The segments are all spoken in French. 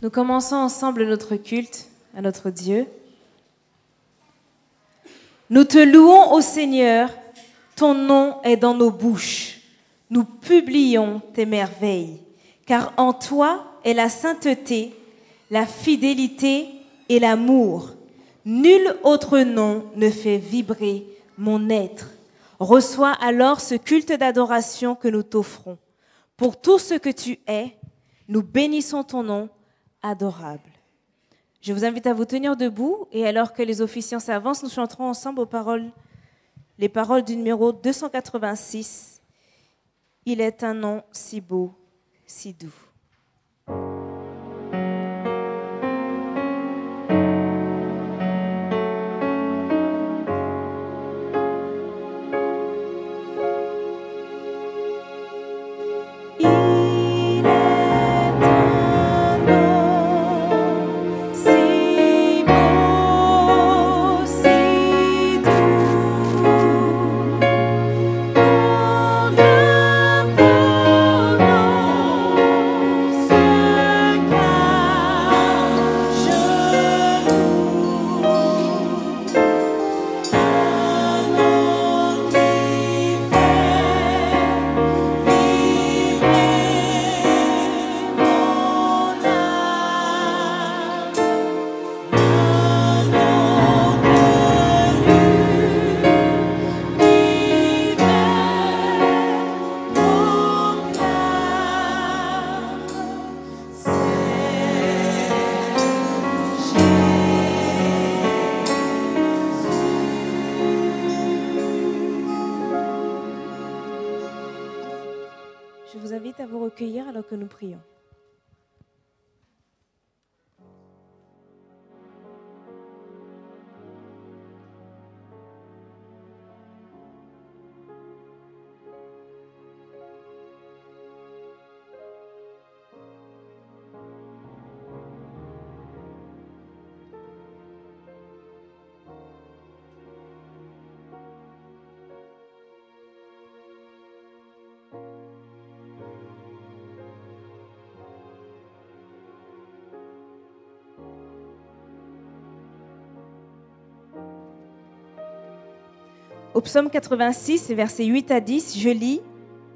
Nous commençons ensemble notre culte à notre Dieu. Nous te louons, ô Seigneur, ton nom est dans nos bouches. Nous publions tes merveilles, car en toi est la sainteté, la fidélité et l'amour. Nul autre nom ne fait vibrer mon être. Reçois alors ce culte d'adoration que nous t'offrons. Pour tout ce que tu es, nous bénissons ton nom adorable. Je vous invite à vous tenir debout et alors que les officiants s'avancent, nous chanterons ensemble les paroles du numéro 286. Il est un nom si beau, si doux. Je vous invite à vous recueillir alors que nous prions. Au psaume 86, versets 8 à 10, je lis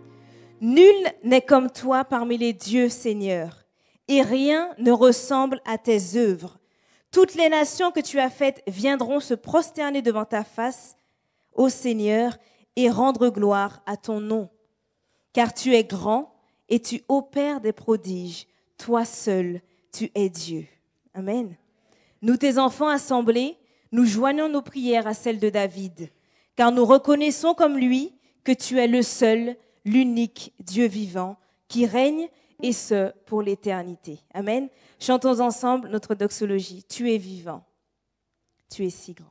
« Nul n'est comme toi parmi les dieux, Seigneur, et rien ne ressemble à tes œuvres. Toutes les nations que tu as faites viendront se prosterner devant ta face, ô Seigneur, et rendre gloire à ton nom. Car tu es grand et tu opères des prodiges. Toi seul, tu es Dieu. » Amen. Nous, tes enfants assemblés, nous joignons nos prières à celles de David. Car nous reconnaissons comme lui que tu es le seul, l'unique Dieu vivant qui règne et ce pour l'éternité. Amen. Chantons ensemble notre doxologie. Tu es vivant. Tu es si grand.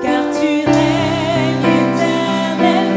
Car tu règnes éternellement.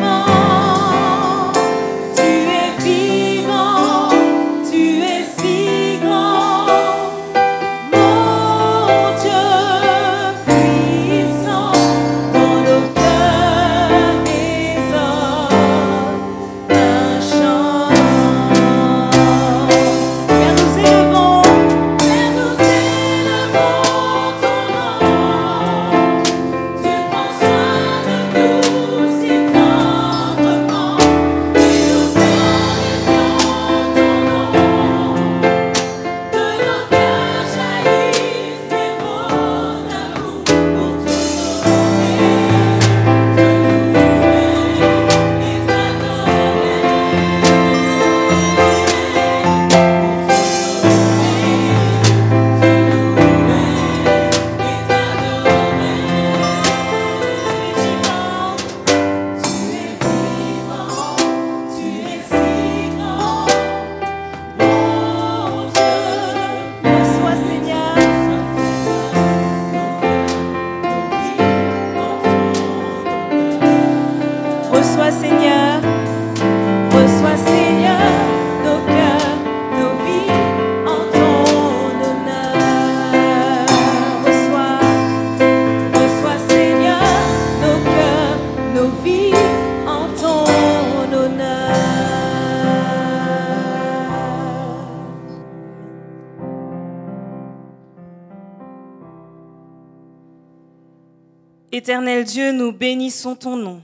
Éternel Dieu, nous bénissons ton nom.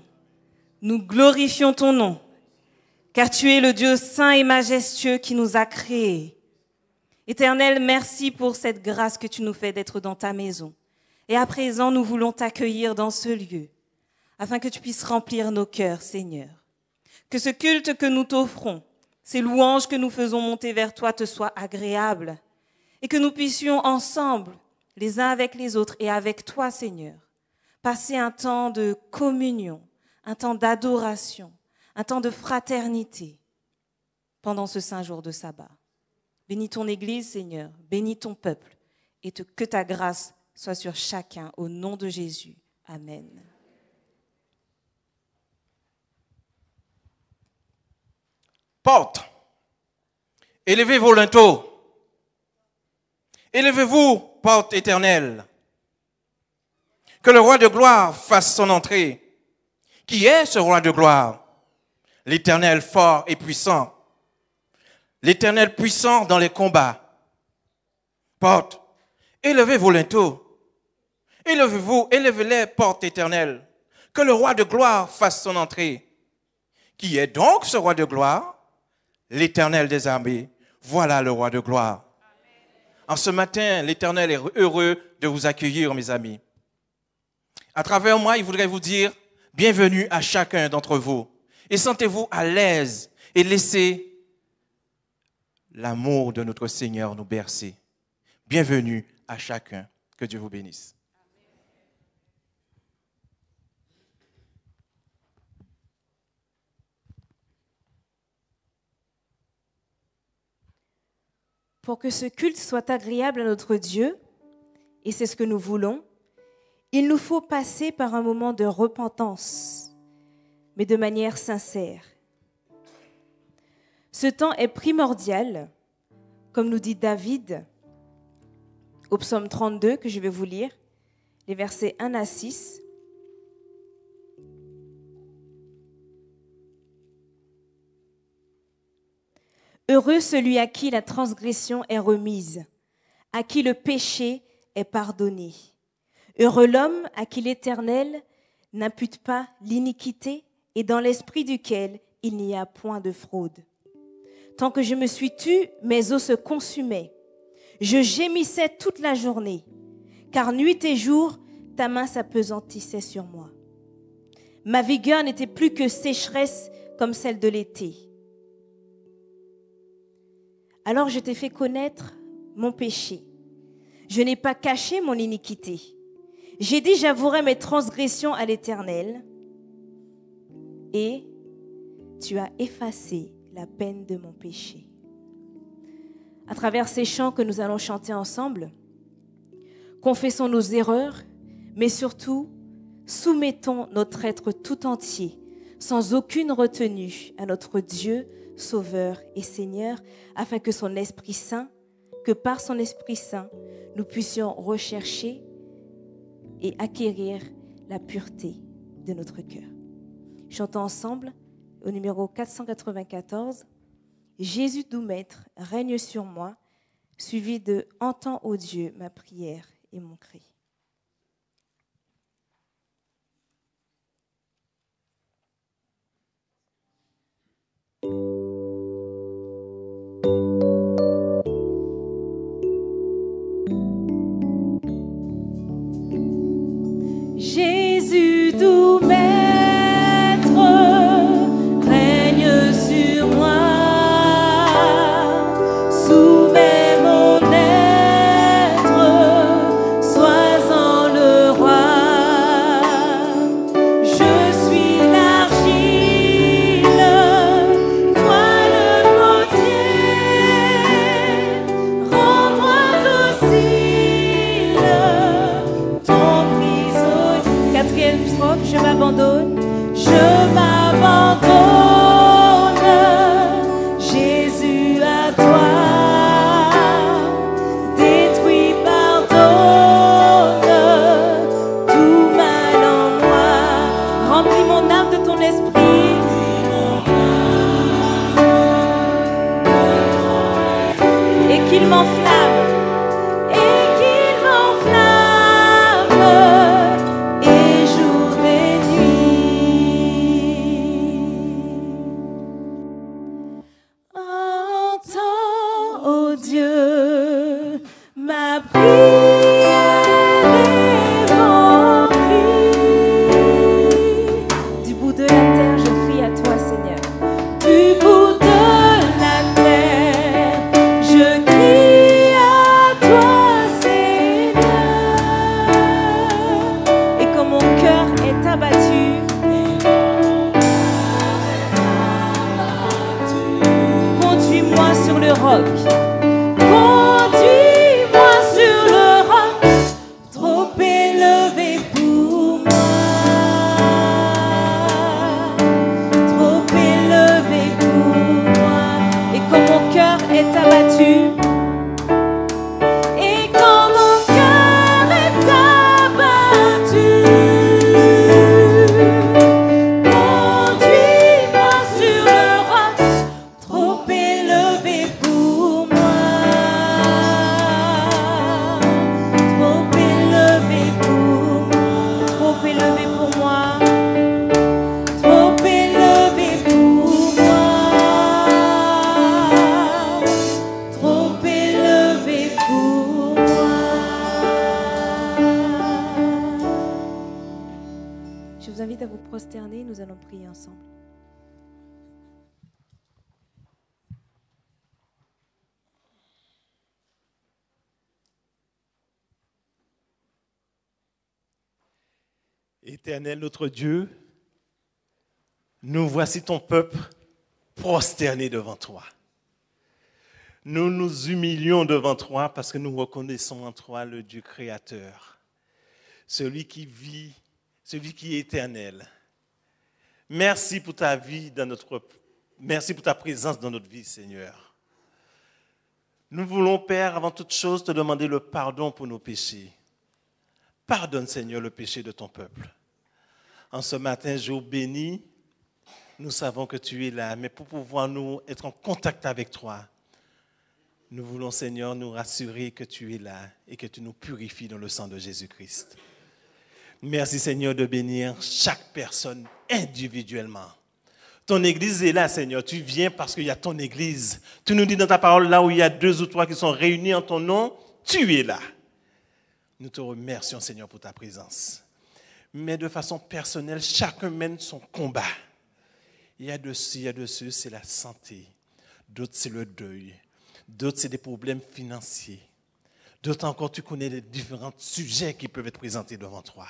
Nous glorifions ton nom, car tu es le Dieu saint et majestueux qui nous a créés. Éternel, merci pour cette grâce que tu nous fais d'être dans ta maison. Et à présent, nous voulons t'accueillir dans ce lieu, afin que tu puisses remplir nos cœurs, Seigneur. Que ce culte que nous t'offrons, ces louanges que nous faisons monter vers toi te soient agréables, et que nous puissions ensemble, les uns avec les autres et avec toi, Seigneur, passer un temps de communion, un temps d'adoration, un temps de fraternité pendant ce saint jour de sabbat. Bénis ton Église, Seigneur, bénis ton peuple, et que ta grâce soit sur chacun, au nom de Jésus. Amen. Porte, élevez vos linteaux, élevez-vous, porte éternelle, que le roi de gloire fasse son entrée. Qui est ce roi de gloire? L'Éternel fort et puissant, l'Éternel puissant dans les combats. Porte, élevez vos linteaux, élevez-vous, élevez-les, porte éternelle, que le roi de gloire fasse son entrée. Qui est donc ce roi de gloire? L'Éternel des armées, voilà le roi de gloire. En ce matin, l'Éternel est heureux de vous accueillir, mes amis. À travers moi, il voudrait vous dire bienvenue à chacun d'entre vous. Et sentez-vous à l'aise et laissez l'amour de notre Seigneur nous bercer. Bienvenue à chacun. Que Dieu vous bénisse. Pour que ce culte soit agréable à notre Dieu, et c'est ce que nous voulons, il nous faut passer par un moment de repentance, mais de manière sincère. Ce temps est primordial, comme nous dit David au psaume 32, que je vais vous lire, les versets 1 à 6. Heureux celui à qui la transgression est remise, à qui le péché est pardonné. Heureux l'homme à qui l'Éternel n'impute pas l'iniquité et dans l'esprit duquel il n'y a point de fraude. Tant que je me suis tue, mes os se consumaient. Je gémissais toute la journée, car nuit et jour, ta main s'appesantissait sur moi. Ma vigueur n'était plus que sécheresse comme celle de l'été. Alors je t'ai fait connaître mon péché. Je n'ai pas caché mon iniquité. J'ai dit, j'avouerai mes transgressions à l'Éternel, et tu as effacé la peine de mon péché. À travers ces chants que nous allons chanter ensemble, confessons nos erreurs, mais surtout, soumettons notre être tout entier, sans aucune retenue, à notre Dieu, Sauveur et Seigneur, afin que par son Esprit Saint, nous puissions rechercher et acquérir la pureté de notre cœur. Chantons ensemble au numéro 494, Jésus doux Maître, règne sur moi, suivi de Entends, ô Dieu, ma prière et mon cri. Jésus doux Maître, règne sur moi, soumets mon être, sois-en le roi. Je suis l'argile, toi le potier, rends-moi docile, ton prisonnier. Quatrième strophe, je m'abandonne, Jésus à toi, détruis, pardonne, tout mal en moi, remplis mon âme de ton esprit, et qu'il m'enflamme, et vous invite à vous prosterner, nous allons prier ensemble. Éternel notre Dieu, nous voici ton peuple prosterné devant toi. Nous nous humilions devant toi parce que nous reconnaissons en toi le Dieu créateur, celui qui vit, celui qui est éternel. Merci pour ta vie merci pour ta présence dans notre vie, Seigneur. Nous voulons, Père, avant toute chose, te demander le pardon pour nos péchés. Pardonne, Seigneur, le péché de ton peuple. En ce matin, jour béni, nous savons que tu es là, mais pour pouvoir nous être en contact avec toi, nous voulons, Seigneur, nous rassurer que tu es là et que tu nous purifies dans le sang de Jésus-Christ. Merci, Seigneur, de bénir chaque personne individuellement. Ton Église est là, Seigneur. Tu viens parce qu'il y a ton Église. Tu nous dis dans ta parole, là où il y a 2 ou 3 qui sont réunis en ton nom, tu es là. Nous te remercions, Seigneur, pour ta présence. Mais de façon personnelle, chacun mène son combat. Il y a de ceux, c'est la santé. D'autres, c'est le deuil. D'autres, c'est des problèmes financiers. D'autres encore, tu connais les différents sujets qui peuvent être présentés devant toi.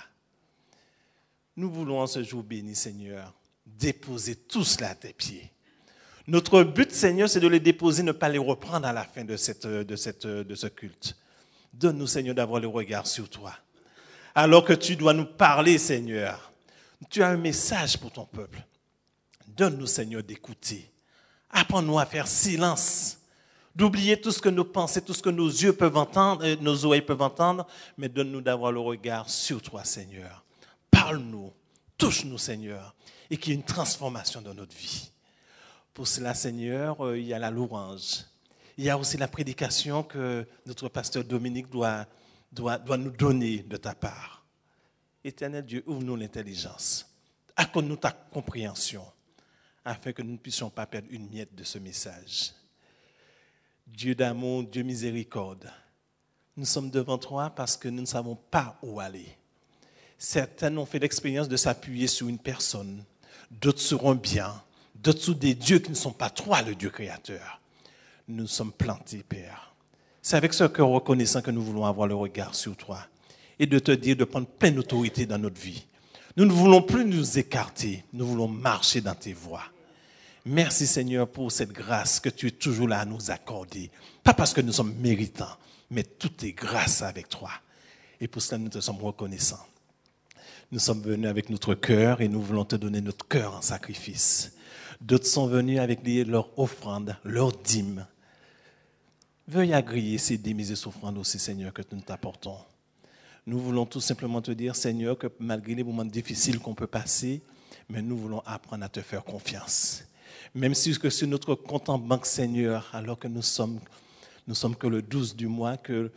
Nous voulons en ce jour béni, Seigneur, déposer tout cela à tes pieds. Notre but, Seigneur, c'est de les déposer, ne pas les reprendre à la fin de ce culte. Donne-nous, Seigneur, d'avoir le regard sur toi. Alors que tu dois nous parler, Seigneur, tu as un message pour ton peuple. Donne-nous, Seigneur, d'écouter. Apprends-nous à faire silence, d'oublier tout ce que nos pensées, tout ce que nos yeux peuvent entendre, nos oreilles peuvent entendre, mais donne-nous d'avoir le regard sur toi, Seigneur. Parle-nous, touche-nous, Seigneur, et qu'il y ait une transformation dans notre vie. Pour cela, Seigneur, il y a la louange. Il y a aussi la prédication que notre pasteur Dominique doit nous donner de ta part. Éternel Dieu, ouvre-nous l'intelligence. Accorde-nous ta compréhension, afin que nous ne puissions pas perdre une miette de ce message. Dieu d'amour, Dieu miséricorde, nous sommes devant toi parce que nous ne savons pas où aller. Certains ont fait l'expérience de s'appuyer sur une personne, d'autres seront bien, d'autres sur des dieux qui ne sont pas toi, le Dieu créateur. Nous sommes plantés, Père. C'est avec ce cœur reconnaissant que nous voulons avoir le regard sur toi et de te dire de prendre pleine autorité dans notre vie. Nous ne voulons plus nous écarter, nous voulons marcher dans tes voies. Merci Seigneur pour cette grâce que tu es toujours là à nous accorder. Pas parce que nous sommes méritants, mais tout est grâce avec toi. Et pour cela, nous te sommes reconnaissants. Nous sommes venus avec notre cœur et nous voulons te donner notre cœur en sacrifice. D'autres sont venus avec leur offrande, leur dîme. Veuille agréer ces dîmes et ces offrandes aussi, Seigneur, que nous t'apportons. Nous voulons tout simplement te dire, Seigneur, que malgré les moments difficiles qu'on peut passer, mais nous voulons apprendre à te faire confiance. Même si que sur notre compte en banque, Seigneur, alors que nous sommes que le 12 du mois, que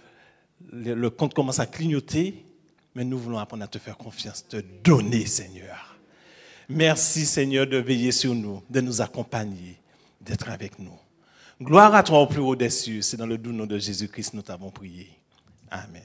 le compte commence à clignoter, mais nous voulons apprendre à te faire confiance, te donner, Seigneur. Merci, Seigneur, de veiller sur nous, de nous accompagner, d'être avec nous. Gloire à toi au plus haut des cieux. C'est dans le doux nom de Jésus-Christ que nous t'avons prié. Amen.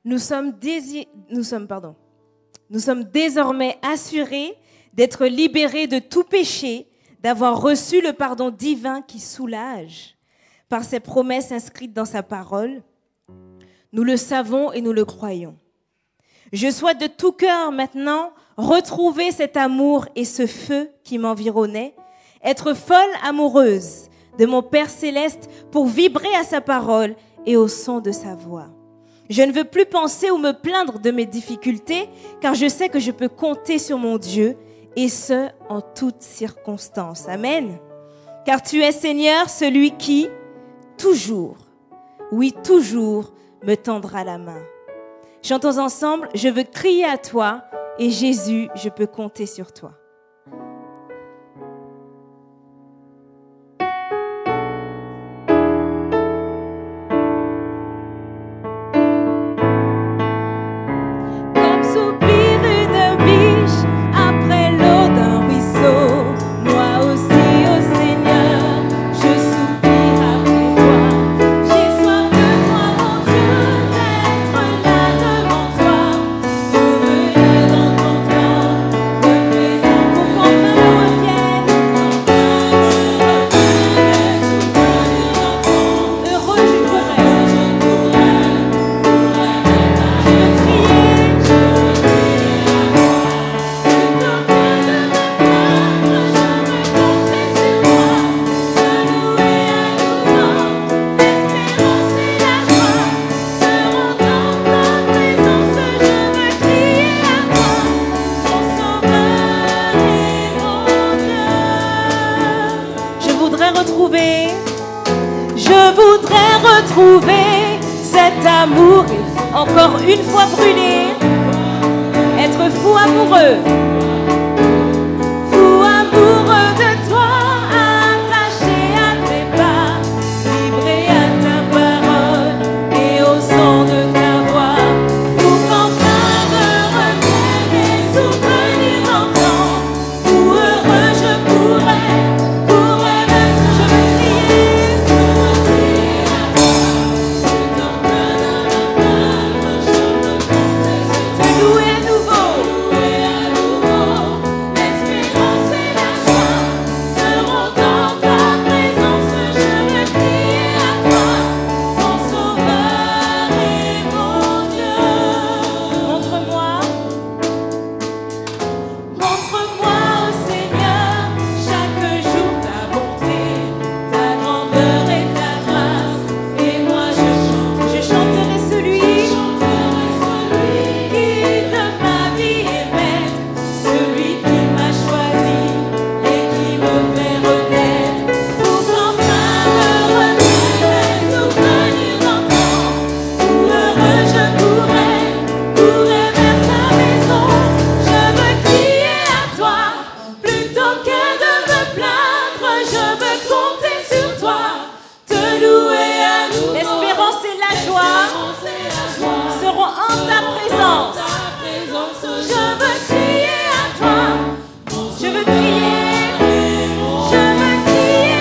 Nous sommes désormais assurés d'être libérés de tout péché, d'avoir reçu le pardon divin qui soulage par ses promesses inscrites dans sa parole. Nous le savons et nous le croyons. Je souhaite de tout cœur maintenant retrouver cet amour et ce feu qui m'environnait, être folle amoureuse de mon Père céleste pour vibrer à sa parole et au son de sa voix. Je ne veux plus penser ou me plaindre de mes difficultés, car je sais que je peux compter sur mon Dieu, et ce, en toutes circonstances. Amen. Car tu es, Seigneur, celui qui, toujours, oui, toujours, me tendra la main. Chantons ensemble, je veux crier à toi, et Jésus, je peux compter sur toi. voudrais retrouver cet amour et encore une fois brûler, être fou amoureux de toi, attaché à tes pas, vibré à ta parole et au son de ta voix, pour qu'enfin me reviennent des souvenirs d'antan, où heureux je pourrais même, je veux crier à toi, plutôt que de me plaindre, je veux compter te louer à nouveau, l'espérance et la joie seront dans ta présence, je veux crier à toi, mon sauveur et mon Dieu. Montre-moi, ô Seigneur, chaque jour ta bonté, ta grandeur et ta grâce, et moi je chanterai celui qui de ma vie est maître, celui qui m'a choisi et qui me fait renaître, pour qu'enfin me reviennent les souvenirs d'antan, où heureux je pourrais vers ta maison, je veux crier à toi, plutôt que de me plaindre, je veux compter sur toi, te louer à nouveau. L'espérance et la joie seront en ta présence. Je veux crier à toi, je veux crier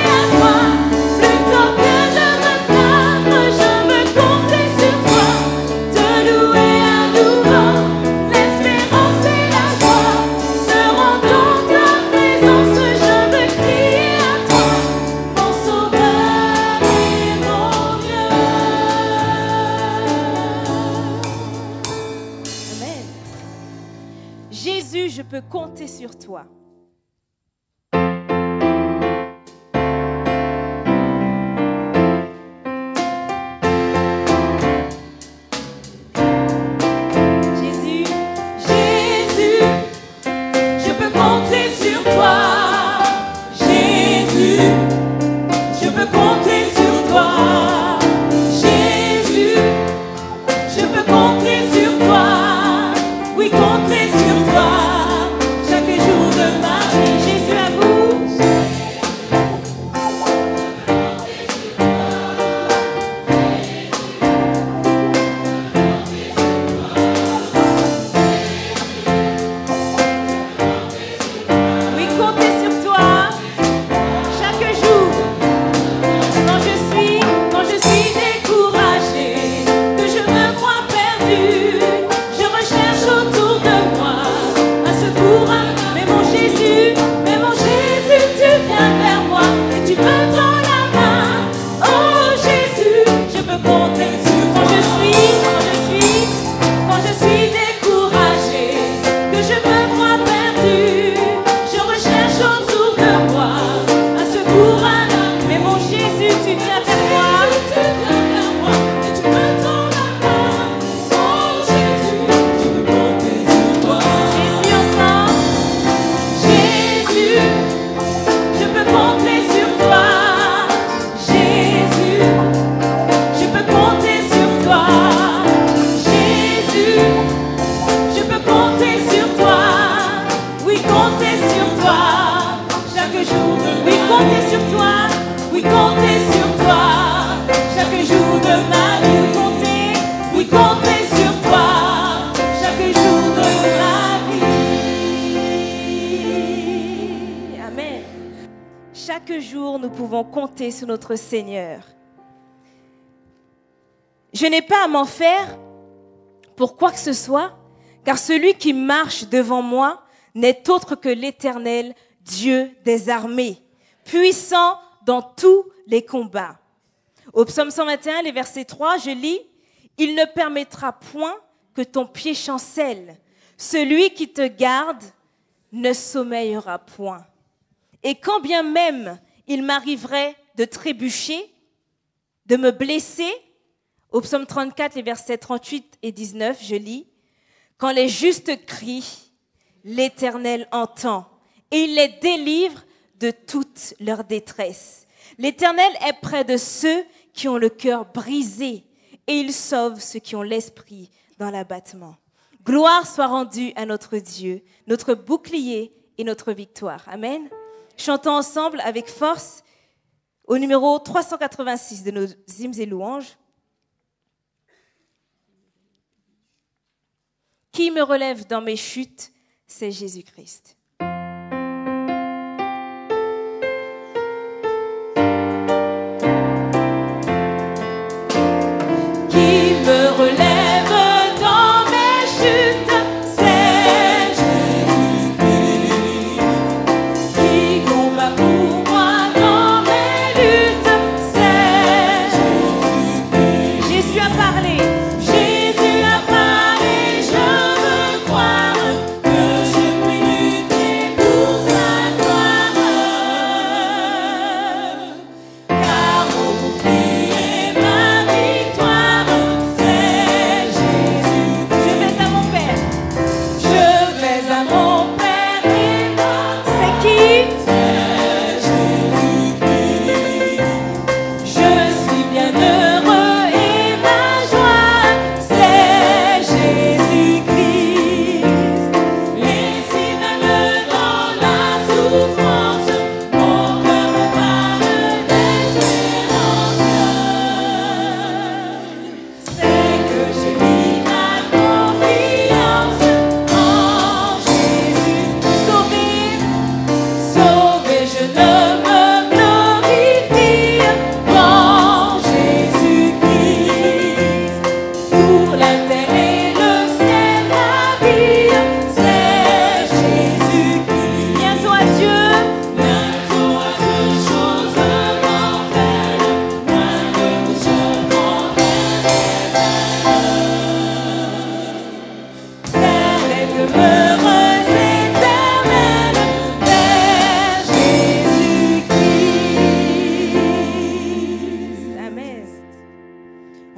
à toi, plutôt que de me plaindre, je veux compter sur toi, te louer à nouveau. L'espérance et la joie seront dans ta présence, je veux crier à toi, mon sauveur et mon Dieu. Amen. Jésus, je peux compter sur toi. Jésus, je peux compter sur toi. Jésus, je peux compter sur toi. Jésus, je peux compter sur toi. Oui, compter sur toi. Chaque jour de ma vie, Jésus à vous. Oui, compter sur toi. Chaque jour. Quand je suis découragée, que je me crois perdue, je recherche autour de moi un secours, mais mon Jésus, tu viens vers moi et tu me tends la main. Oh Jésus, je peux compter sur quand je suis découragée, que je me crois perdue, je recherche autour de moi un secours, mais mon Jésus, tu viens vers moi et tu me tends la main. Oh Jésus, je peux compter sur toi. Jésus ensemble. Jésus, je peux compter sur toi. Jésus, je peux compter sur toi. Jésus, je peux compter sur toi. Oui, compter sur toi. Chaque jour de oui, compter sur toi. Oui, compter sur toi. Chaque jour de ma vie. Oui, compter sur toi. Chaque jour de ma vie. Amen. Chaque jour, nous pouvons compter sur notre Seigneur. Je n'ai pas à m'en faire pour quoi que ce soit, car celui qui marche devant moi n'est autre que l'Éternel, Dieu des armées, puissant dans tous les combats. Au psaume 121, les versets 3, je lis « Il ne permettra point que ton pied chancelle. Celui qui te garde ne sommeillera point. Et quand bien même il m'arriverait de trébucher, de me blesser, au psaume 34, les versets 38 et 19, je lis « Quand les justes crient, l'Éternel entend, et il les délivre de toute leur détresse. L'Éternel est près de ceux qui ont le cœur brisé et il sauve ceux qui ont l'esprit dans l'abattement. Gloire soit rendue à notre Dieu, notre bouclier et notre victoire. Amen. Chantons ensemble avec force au numéro 386 de nos hymnes et louanges. Qui me relève dans mes chutes, c'est Jésus-Christ.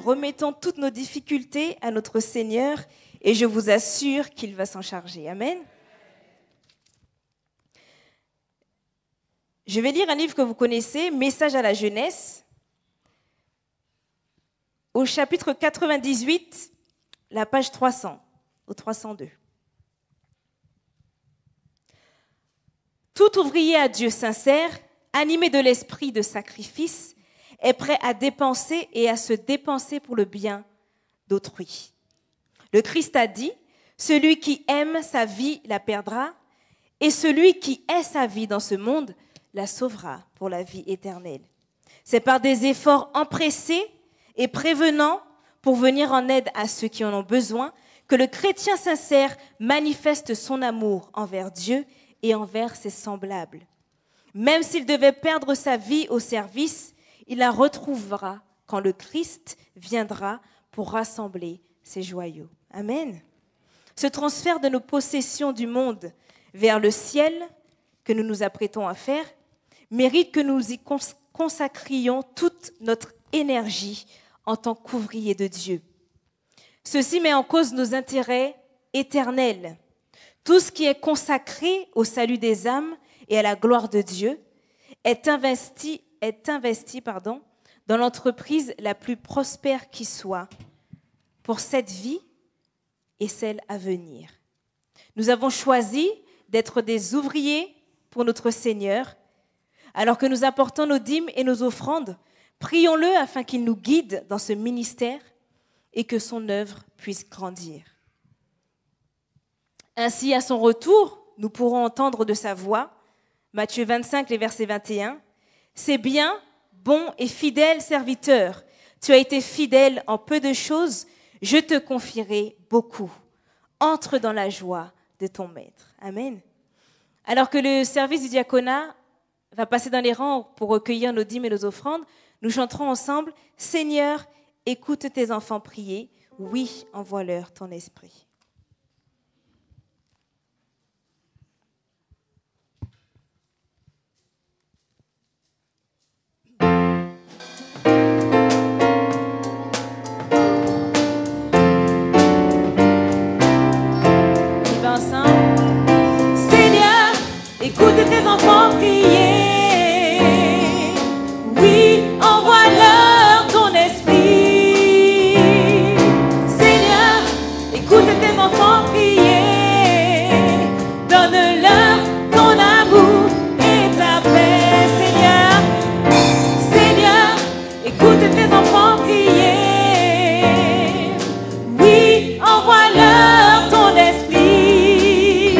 Remettons toutes nos difficultés à notre Seigneur et je vous assure qu'il va s'en charger. Amen. Je vais lire un livre que vous connaissez, Message à la jeunesse. Au chapitre 98, la page 300, au 302. Tout ouvrier à Dieu sincère, animé de l'esprit de sacrifice, est prêt à dépenser et à se dépenser pour le bien d'autrui. Le Christ a dit, « Celui qui aime sa vie la perdra, et celui qui est sa vie dans ce monde la sauvera pour la vie éternelle. » C'est par des efforts empressés et prévenants pour venir en aide à ceux qui en ont besoin que le chrétien sincère manifeste son amour envers Dieu et envers ses semblables. Même s'il devait perdre sa vie au service, il la retrouvera quand le Christ viendra pour rassembler ses joyaux. Amen. Ce transfert de nos possessions du monde vers le ciel que nous nous apprêtons à faire mérite que nous y consacrions toute notre énergie en tant qu'ouvriers de Dieu. Ceci met en cause nos intérêts éternels. Tout ce qui est consacré au salut des âmes et à la gloire de Dieu est investi dans l'entreprise la plus prospère qui soit pour cette vie et celle à venir. Nous avons choisi d'être des ouvriers pour notre Seigneur. Alors que nous apportons nos dîmes et nos offrandes, prions-le afin qu'il nous guide dans ce ministère et que son œuvre puisse grandir. Ainsi, à son retour, nous pourrons entendre de sa voix, Matthieu 25, les versets 21, « C'est bien, bon et fidèle serviteur, tu as été fidèle en peu de choses, je te confierai beaucoup. Entre dans la joie de ton maître. » Amen. Alors que le service du diaconat va passer dans les rangs pour recueillir nos dîmes et nos offrandes, nous chanterons ensemble « Seigneur, écoute tes enfants prier, oui, envoie-leur ton esprit. » Écoute tes enfants prier. écoute tes enfants prier. Oui, envoie-leur ton esprit.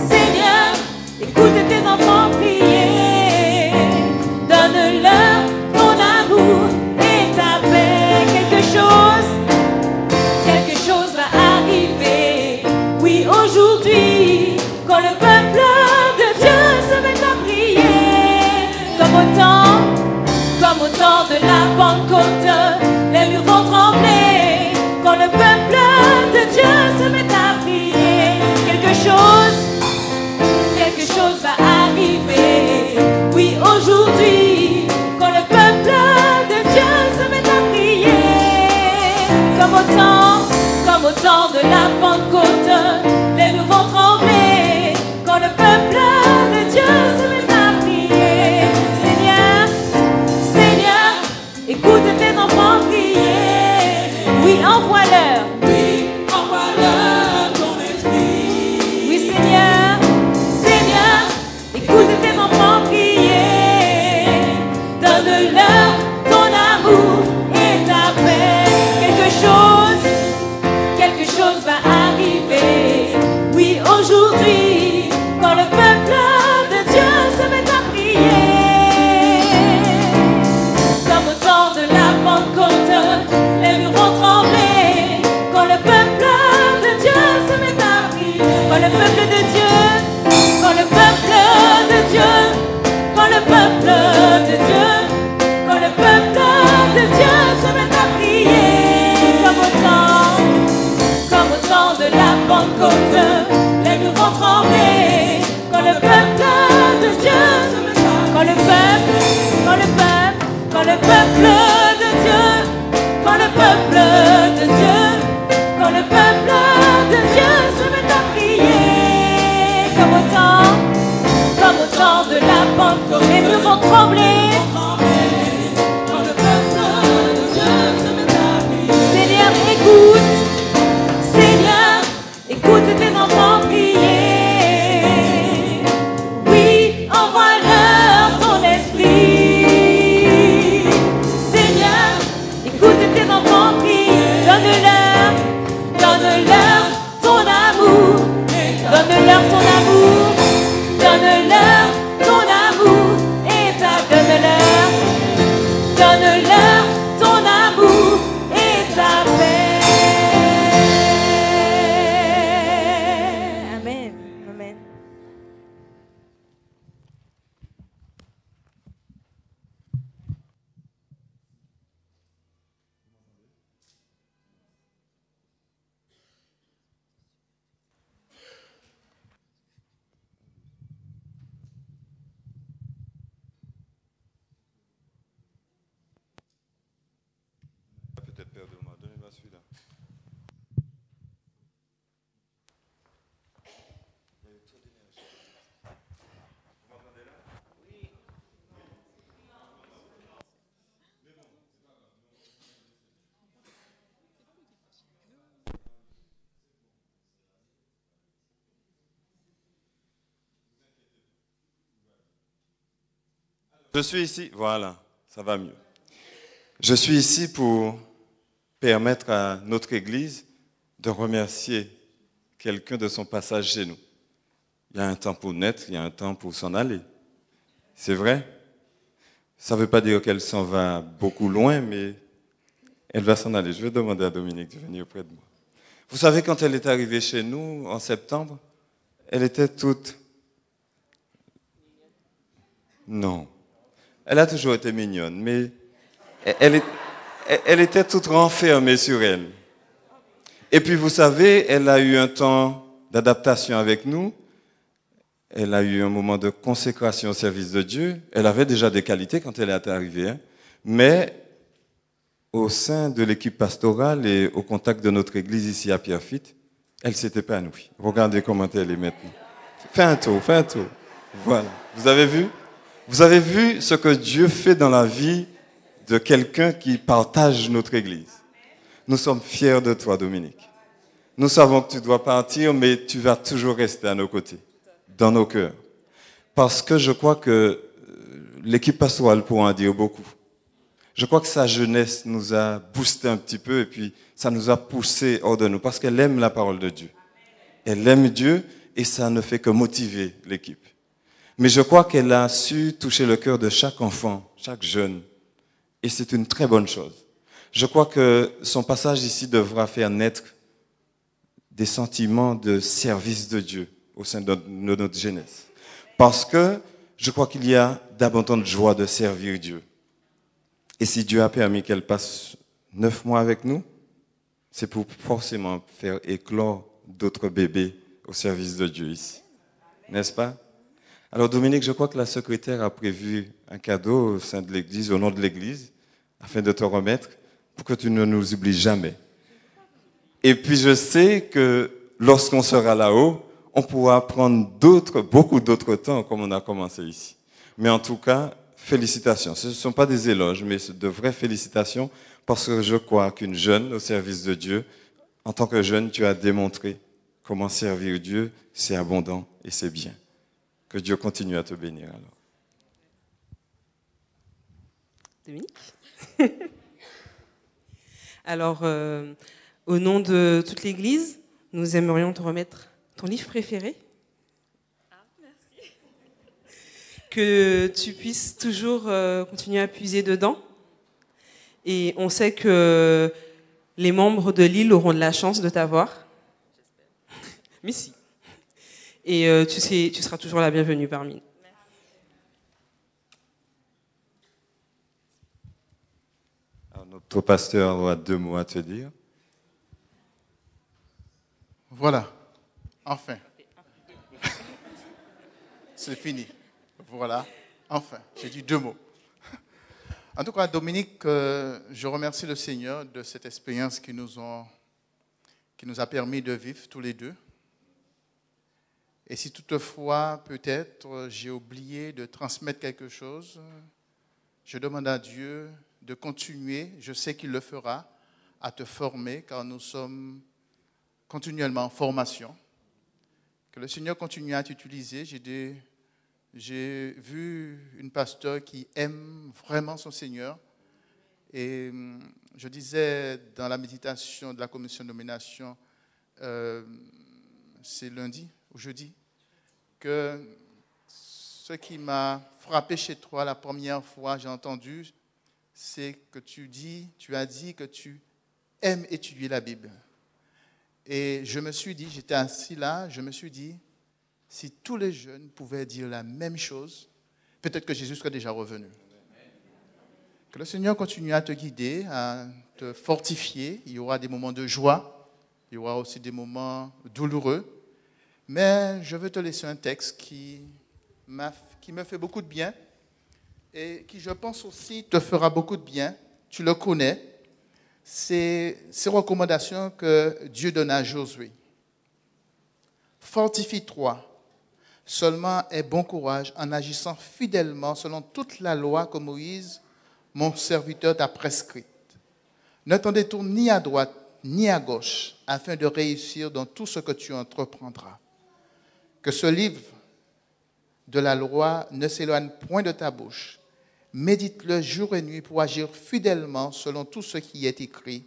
Seigneur, écoute tes enfants prier. Donne-leur ton amour et ta paix. Quelque chose va arriver. Oui, aujourd'hui, quand le peuple de Dieu se met à prier, comme au temps de la Pentecôte, les murs vont trembler. Quand le peuple de Dieu se met à prier, quelque chose va arriver. Oui, aujourd'hui, quand le peuple de Dieu se met à prier, comme au temps de la Pentecôte, les murs vont trembler. Quand le peuple de Dieu se met à prier, Seigneur, écoute tes enfants prier. Oui, envoie-leur ton esprit. Oui, Seigneur, écoute tes enfants prier. Donne-leur ton amour et ta paix. Quelque chose va arriver. Oui, aujourd'hui, quand le peuple de Dieu se met à prier, comme au temps de la Pentecôte, les murs vont trembler. Quand le peuple de Dieu se met à prier, quand le peuple de Dieu, quand le peuple de Dieu, quand le peuple de Dieu, quand le peuple de Dieu se met à prier, comme au temps de la Pentecôte, les murs vont trembler. Quand le peuple de Dieu se met à prier, quand le peuple de Dieu, quand le peuple de Dieu, quand le peuple de Dieu se met à prier, comme au temps de la Pentecôte, les murs vont trembler. Quand le peuple de Dieu se met à prier, Seigneur, écoute tes enfants prier. Oui, envoie-leur ton esprit. Seigneur, écoute tes enfants prier. Donne-leur ton amour. Donne-leur ton amour. Donne-leur ton amour et ta donne-leur ton amour et ta paix. Amen. Amen. Peut-être perdu, donnez-moi celui-là. Je suis ici, voilà, ça va mieux. Je suis ici pour permettre à notre Église de remercier quelqu'un de son passage chez nous. Il y a un temps pour naître, il y a un temps pour s'en aller. C'est vrai? Ça ne veut pas dire qu'elle s'en va beaucoup loin, mais elle va s'en aller. Je vais demander à Dominique de venir auprès de moi. Vous savez, quand elle est arrivée chez nous en septembre, elle était toute... Non. Elle a toujours été mignonne, mais elle était toute renfermée sur elle. Et puis, vous savez, elle a eu un temps d'adaptation avec nous. Elle a eu un moment de consécration au service de Dieu. Elle avait déjà des qualités quand elle est arrivée, hein. Mais au sein de l'équipe pastorale et au contact de notre église ici à Pierrefitte, elle s'est épanouie. Regardez comment elle est maintenant. Fais un tour. Voilà. Vous avez vu? Vous avez vu ce que Dieu fait dans la vie de quelqu'un qui partage notre église. Nous sommes fiers de toi, Dominique. Nous savons que tu dois partir, mais tu vas toujours rester à nos côtés, dans nos cœurs. Parce que je crois que l'équipe pastorale pourra en dire beaucoup. Je crois que sa jeunesse nous a boosté un petit peu et puis ça nous a poussé hors de nous parce qu'elle aime la parole de Dieu. Elle aime Dieu et ça ne fait que motiver l'équipe. Mais je crois qu'elle a su toucher le cœur de chaque enfant, chaque jeune. Et c'est une très bonne chose. Je crois que son passage ici devra faire naître des sentiments de service de Dieu au sein de notre jeunesse. Parce que je crois qu'il y a d'abondantes joies de servir Dieu. Et si Dieu a permis qu'elle passe 9 mois avec nous, c'est pour forcément faire éclore d'autres bébés au service de Dieu ici. N'est-ce pas? Alors Dominique, je crois que la secrétaire a prévu un cadeau au sein de l'église, au nom de l'église, afin de te remettre, pour que tu ne nous oublies jamais. Et puis je sais que lorsqu'on sera là-haut, on pourra prendre beaucoup d'autres temps comme on a commencé ici. Mais en tout cas, félicitations. Ce ne sont pas des éloges, mais de vraies félicitations parce que je crois qu'une jeune au service de Dieu, en tant que jeune, tu as démontré comment servir Dieu, c'est abondant et c'est bien. Que Dieu continue à te bénir alors. Dominique. Alors, au nom de toute l'Église, nous aimerions te remettre ton livre préféré. Merci. Que tu puisses toujours continuer à puiser dedans. Et on sait que les membres de l'île auront de la chance de t'avoir. J'espère. Mais si. Et tu seras toujours la bienvenue parmi nous. Alors, notre pasteur a 2 mots à te dire. Voilà, enfin. C'est fini. Voilà, enfin. J'ai dit 2 mots. En tout cas, Dominique, je remercie le Seigneur de cette expérience qui nous a permis de vivre tous les deux. Et si toutefois, peut-être, j'ai oublié de transmettre quelque chose, je demande à Dieu de continuer, je sais qu'il le fera, à te former, car nous sommes continuellement en formation. Que le Seigneur continue à t'utiliser. J'ai vu une pasteur qui aime vraiment son Seigneur. Et je disais dans la méditation de la commission de nomination, c'est lundi ou jeudi, que ce qui m'a frappé chez toi la première fois, j'ai entendu, c'est que tu as dit que tu aimes étudier la Bible. Et je me suis dit, j'étais assis là, je me suis dit, si tous les jeunes pouvaient dire la même chose, peut-être que Jésus serait déjà revenu. Que le Seigneur continue à te guider, à te fortifier. Il y aura des moments de joie, il y aura aussi des moments douloureux. Mais je veux te laisser un texte qui me fait beaucoup de bien et qui, je pense aussi, te fera beaucoup de bien. Tu le connais. C'est ces recommandations que Dieu donne à Josué. Fortifie-toi, seulement aie bon courage en agissant fidèlement selon toute la loi que Moïse, mon serviteur, t'a prescrite. Ne t'en détourne ni à droite ni à gauche afin de réussir dans tout ce que tu entreprendras. Que ce livre de la loi ne s'éloigne point de ta bouche. Médite-le jour et nuit pour agir fidèlement selon tout ce qui est écrit.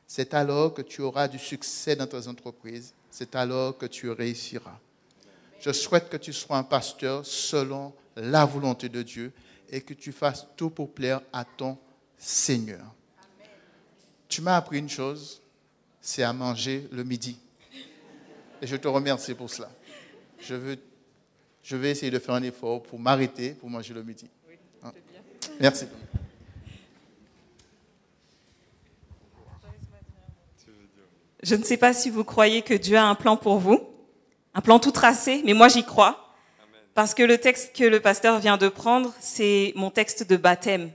C'est alors que tu auras du succès dans tes entreprises. C'est alors que tu réussiras. Je souhaite que tu sois un pasteur selon la volonté de Dieu et que tu fasses tout pour plaire à ton Seigneur. Amen. Tu m'as appris une chose, c'est à manger le midi. Et je te remercie pour cela. Je vais essayer de faire un effort pour m'arrêter pour manger le midi. Oui, c'est bien. Merci. Je ne sais pas si vous croyez que Dieu a un plan pour vous, un plan tout tracé, mais moi j'y crois. Parce que le texte que le pasteur vient de prendre, c'est mon texte de baptême,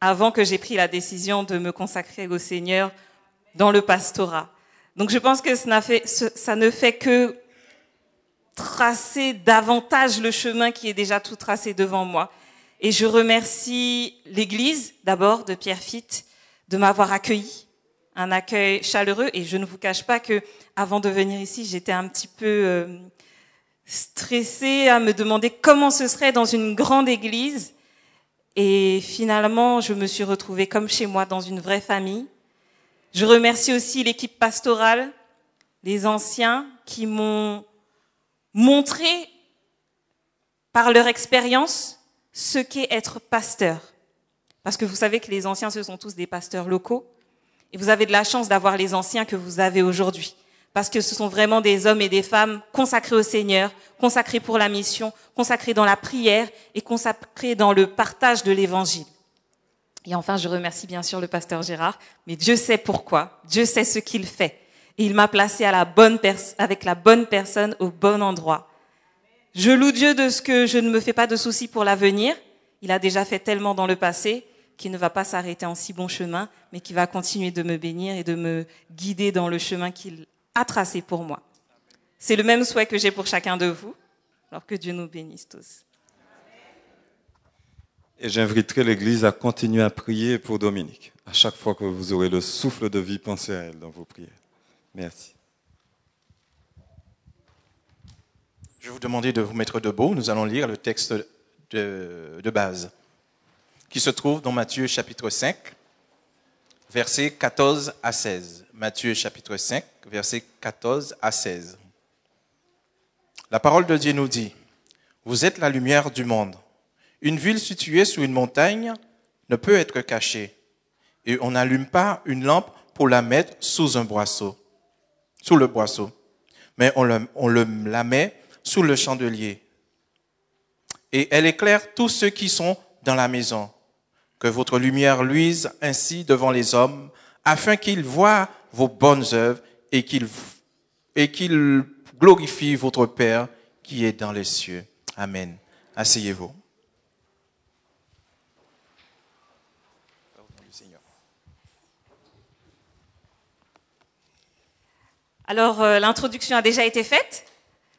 avant que j'ai pris la décision de me consacrer au Seigneur dans le pastorat. Donc je pense que ça ne fait que tracer davantage le chemin qui est déjà tout tracé devant moi. Et je remercie l'Église, d'abord, de Pierrefitte, de m'avoir accueilli, un accueil chaleureux. Et je ne vous cache pas que avant de venir ici, j'étais un petit peu stressée à me demander comment ce serait dans une grande église. Et finalement, je me suis retrouvée comme chez moi dans une vraie famille. Je remercie aussi l'équipe pastorale, les anciens qui m'ont montré par leur expérience ce qu'est être pasteur. Parce que vous savez que les anciens, ce sont tous des pasteurs locaux. Et vous avez de la chance d'avoir les anciens que vous avez aujourd'hui. Parce que ce sont vraiment des hommes et des femmes consacrés au Seigneur, consacrés pour la mission, consacrés dans la prière et consacrés dans le partage de l'Évangile. Et enfin, je remercie bien sûr le pasteur Gérard, mais Dieu sait pourquoi, Dieu sait ce qu'il fait. Et il m'a placé avec la bonne personne au bon endroit. Je loue Dieu de ce que je ne me fais pas de soucis pour l'avenir. Il a déjà fait tellement dans le passé qu'il ne va pas s'arrêter en si bon chemin, mais qui va continuer de me bénir et de me guider dans le chemin qu'il a tracé pour moi. C'est le même souhait que j'ai pour chacun de vous. Alors que Dieu nous bénisse tous. Et j'inviterai l'Église à continuer à prier pour Dominique. À chaque fois que vous aurez le souffle de vie, pensez à elle dans vos prières. Merci. Je vais vous demander de vous mettre debout. Nous allons lire le texte de base qui se trouve dans Matthieu chapitre 5, versets 14 à 16. Matthieu chapitre 5, versets 14 à 16. La parole de Dieu nous dit: vous êtes la lumière du monde. Une ville située sur une montagne ne peut être cachée. Et on n'allume pas une lampe pour la mettre sous le boisseau, mais on la met sous le chandelier. Et elle éclaire tous ceux qui sont dans la maison. Que votre lumière luise ainsi devant les hommes, afin qu'ils voient vos bonnes œuvres et qu'ils glorifient votre Père qui est dans les cieux. Amen. Asseyez-vous. Alors, l'introduction a déjà été faite.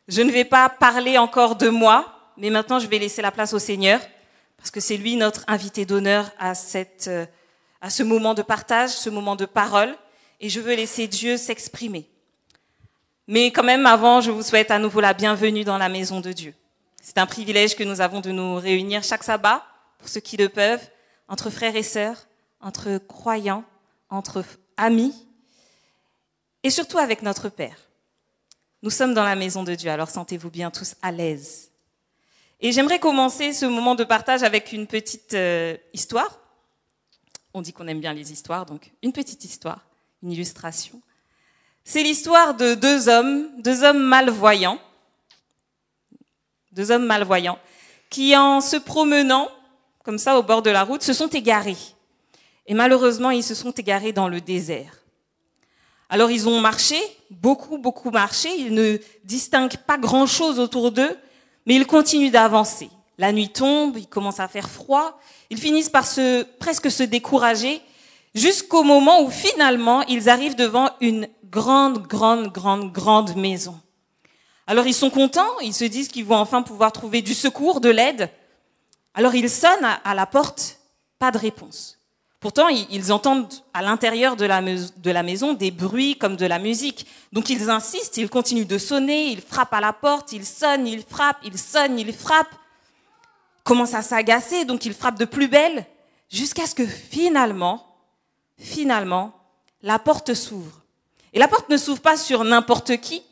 Je ne vais pas parler encore de moi, mais maintenant je vais laisser la place au Seigneur, parce que c'est lui notre invité d'honneur à ce moment de partage, ce moment de parole, et je veux laisser Dieu s'exprimer. Mais quand même, avant, je vous souhaite à nouveau la bienvenue dans la maison de Dieu. C'est un privilège que nous avons de nous réunir chaque sabbat, pour ceux qui le peuvent, entre frères et sœurs, entre croyants, entre amis, et surtout avec notre Père. Nous sommes dans la maison de Dieu, alors sentez-vous bien tous à l'aise. Et j'aimerais commencer ce moment de partage avec une petite histoire. On dit qu'on aime bien les histoires, donc une petite histoire, une illustration. C'est l'histoire de deux hommes malvoyants, qui en se promenant, comme ça au bord de la route, se sont égarés. Et malheureusement, ils se sont égarés dans le désert. Alors ils ont marché, beaucoup marché, ils ne distinguent pas grand-chose autour d'eux, mais ils continuent d'avancer. La nuit tombe, il commence à faire froid, ils finissent par presque se décourager, jusqu'au moment où finalement ils arrivent devant une grande maison. Alors ils sont contents, ils se disent qu'ils vont enfin pouvoir trouver du secours, de l'aide. Alors ils sonnent à la porte, pas de réponse. Pourtant, ils entendent à l'intérieur de la maison des bruits comme de la musique. Donc ils insistent, ils continuent de sonner, ils frappent à la porte, ils sonnent, ils frappent, ils sonnent, ils frappent. Ils commencent à s'agacer, donc ils frappent de plus belle, jusqu'à ce que finalement, la porte s'ouvre. Et la porte ne s'ouvre pas sur n'importe qui,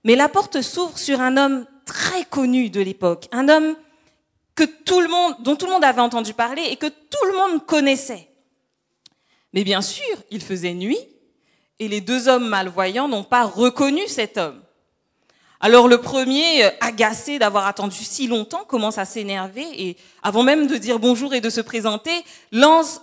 mais la porte s'ouvre sur un homme très connu de l'époque, un homme dont tout le monde avait entendu parler et que tout le monde connaissait. Mais bien sûr, il faisait nuit et les deux hommes malvoyants n'ont pas reconnu cet homme. Alors le premier, agacé d'avoir attendu si longtemps, commence à s'énerver et avant même de dire bonjour et de se présenter, lance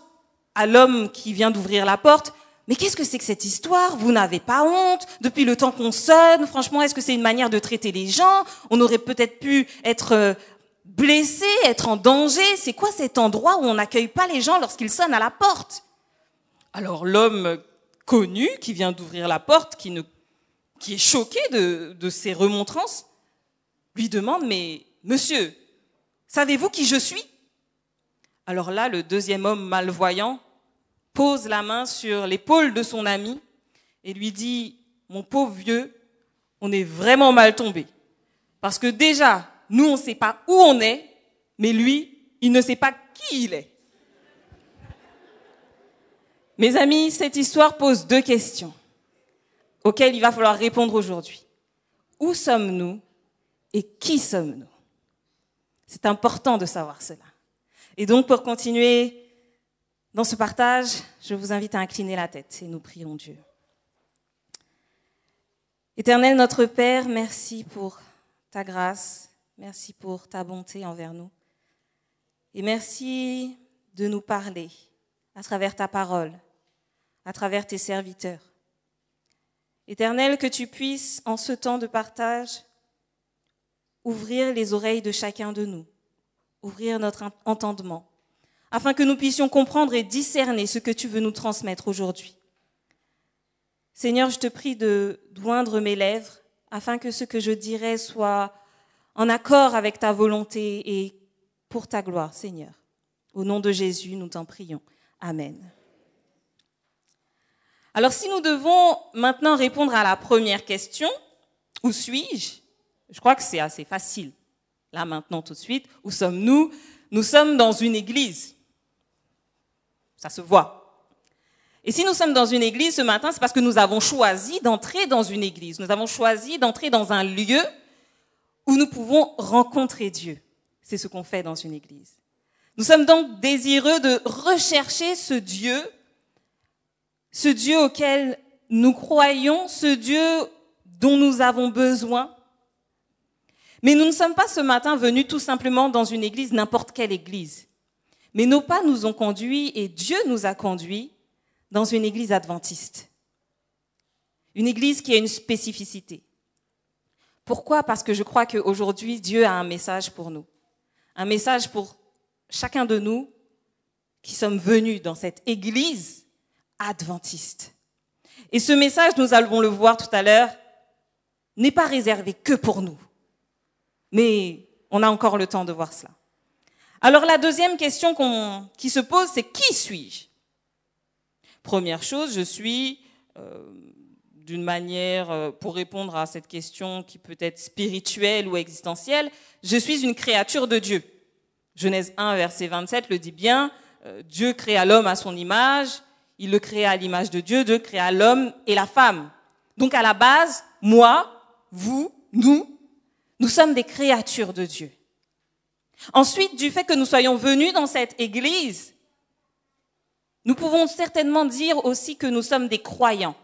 à l'homme qui vient d'ouvrir la porte: « Mais qu'est-ce que c'est que cette histoire? Vous n'avez pas honte? Depuis le temps qu'on sonne, franchement, est-ce que c'est une manière de traiter les gens? On aurait peut-être pu être blessé, être en danger. C'est quoi cet endroit où on n'accueille pas les gens lorsqu'ils sonnent à la porte ?» Alors l'homme connu qui vient d'ouvrir la porte, qui est choqué de ces remontrances, lui demande: « Mais monsieur, savez-vous qui je suis ?» Alors là, le deuxième homme malvoyant pose la main sur l'épaule de son ami et lui dit: « Mon pauvre vieux, on est vraiment mal tombé. Parce que déjà, nous, on ne sait pas où on est, mais lui, il ne sait pas qui il est. » Mes amis, cette histoire pose 2 questions auxquelles il va falloir répondre aujourd'hui. Où sommes-nous et qui sommes-nous? C'est important de savoir cela. Et donc, pour continuer dans ce partage, je vous invite à incliner la tête et nous prions Dieu. Éternel notre Père, merci pour ta grâce, merci pour ta bonté envers nous. Et merci de nous parler à travers ta parole, à travers tes serviteurs. Éternel, que tu puisses, en ce temps de partage, ouvrir les oreilles de chacun de nous, ouvrir notre entendement, afin que nous puissions comprendre et discerner ce que tu veux nous transmettre aujourd'hui. Seigneur, je te prie de joindre mes lèvres, afin que ce que je dirai soit en accord avec ta volonté et pour ta gloire, Seigneur. Au nom de Jésus, nous t'en prions. Amen. Alors, si nous devons maintenant répondre à la première question, où suis-je? Je crois que c'est assez facile. Là, maintenant, tout de suite, où sommes-nous? Nous sommes dans une église. Ça se voit. Et si nous sommes dans une église ce matin, c'est parce que nous avons choisi d'entrer dans une église. Nous avons choisi d'entrer dans un lieu où nous pouvons rencontrer Dieu. C'est ce qu'on fait dans une église. Nous sommes donc désireux de rechercher ce Dieu auquel nous croyons, ce Dieu dont nous avons besoin. Mais nous ne sommes pas ce matin venus tout simplement dans une église, n'importe quelle église. Mais nos pas nous ont conduits et Dieu nous a conduits dans une église adventiste. Une église qui a une spécificité. Pourquoi? Parce que je crois qu'aujourd'hui, Dieu a un message pour nous. Un message pour chacun de nous qui sommes venus dans cette église adventiste. Et ce message, nous allons le voir tout à l'heure, n'est pas réservé que pour nous. Mais on a encore le temps de voir cela. Alors la deuxième question qui se pose, c'est qui suis-je? Première chose, je suis, d'une manière, pour répondre à cette question qui peut être spirituelle ou existentielle, je suis une créature de Dieu. Genèse 1, verset 27 le dit bien, Dieu créa l'homme à son image, il le créa à l'image de Dieu, Dieu créa l'homme et la femme. Donc à la base, moi, vous, nous sommes des créatures de Dieu. Ensuite, du fait que nous soyons venus dans cette église, nous pouvons certainement dire aussi que nous sommes des croyants.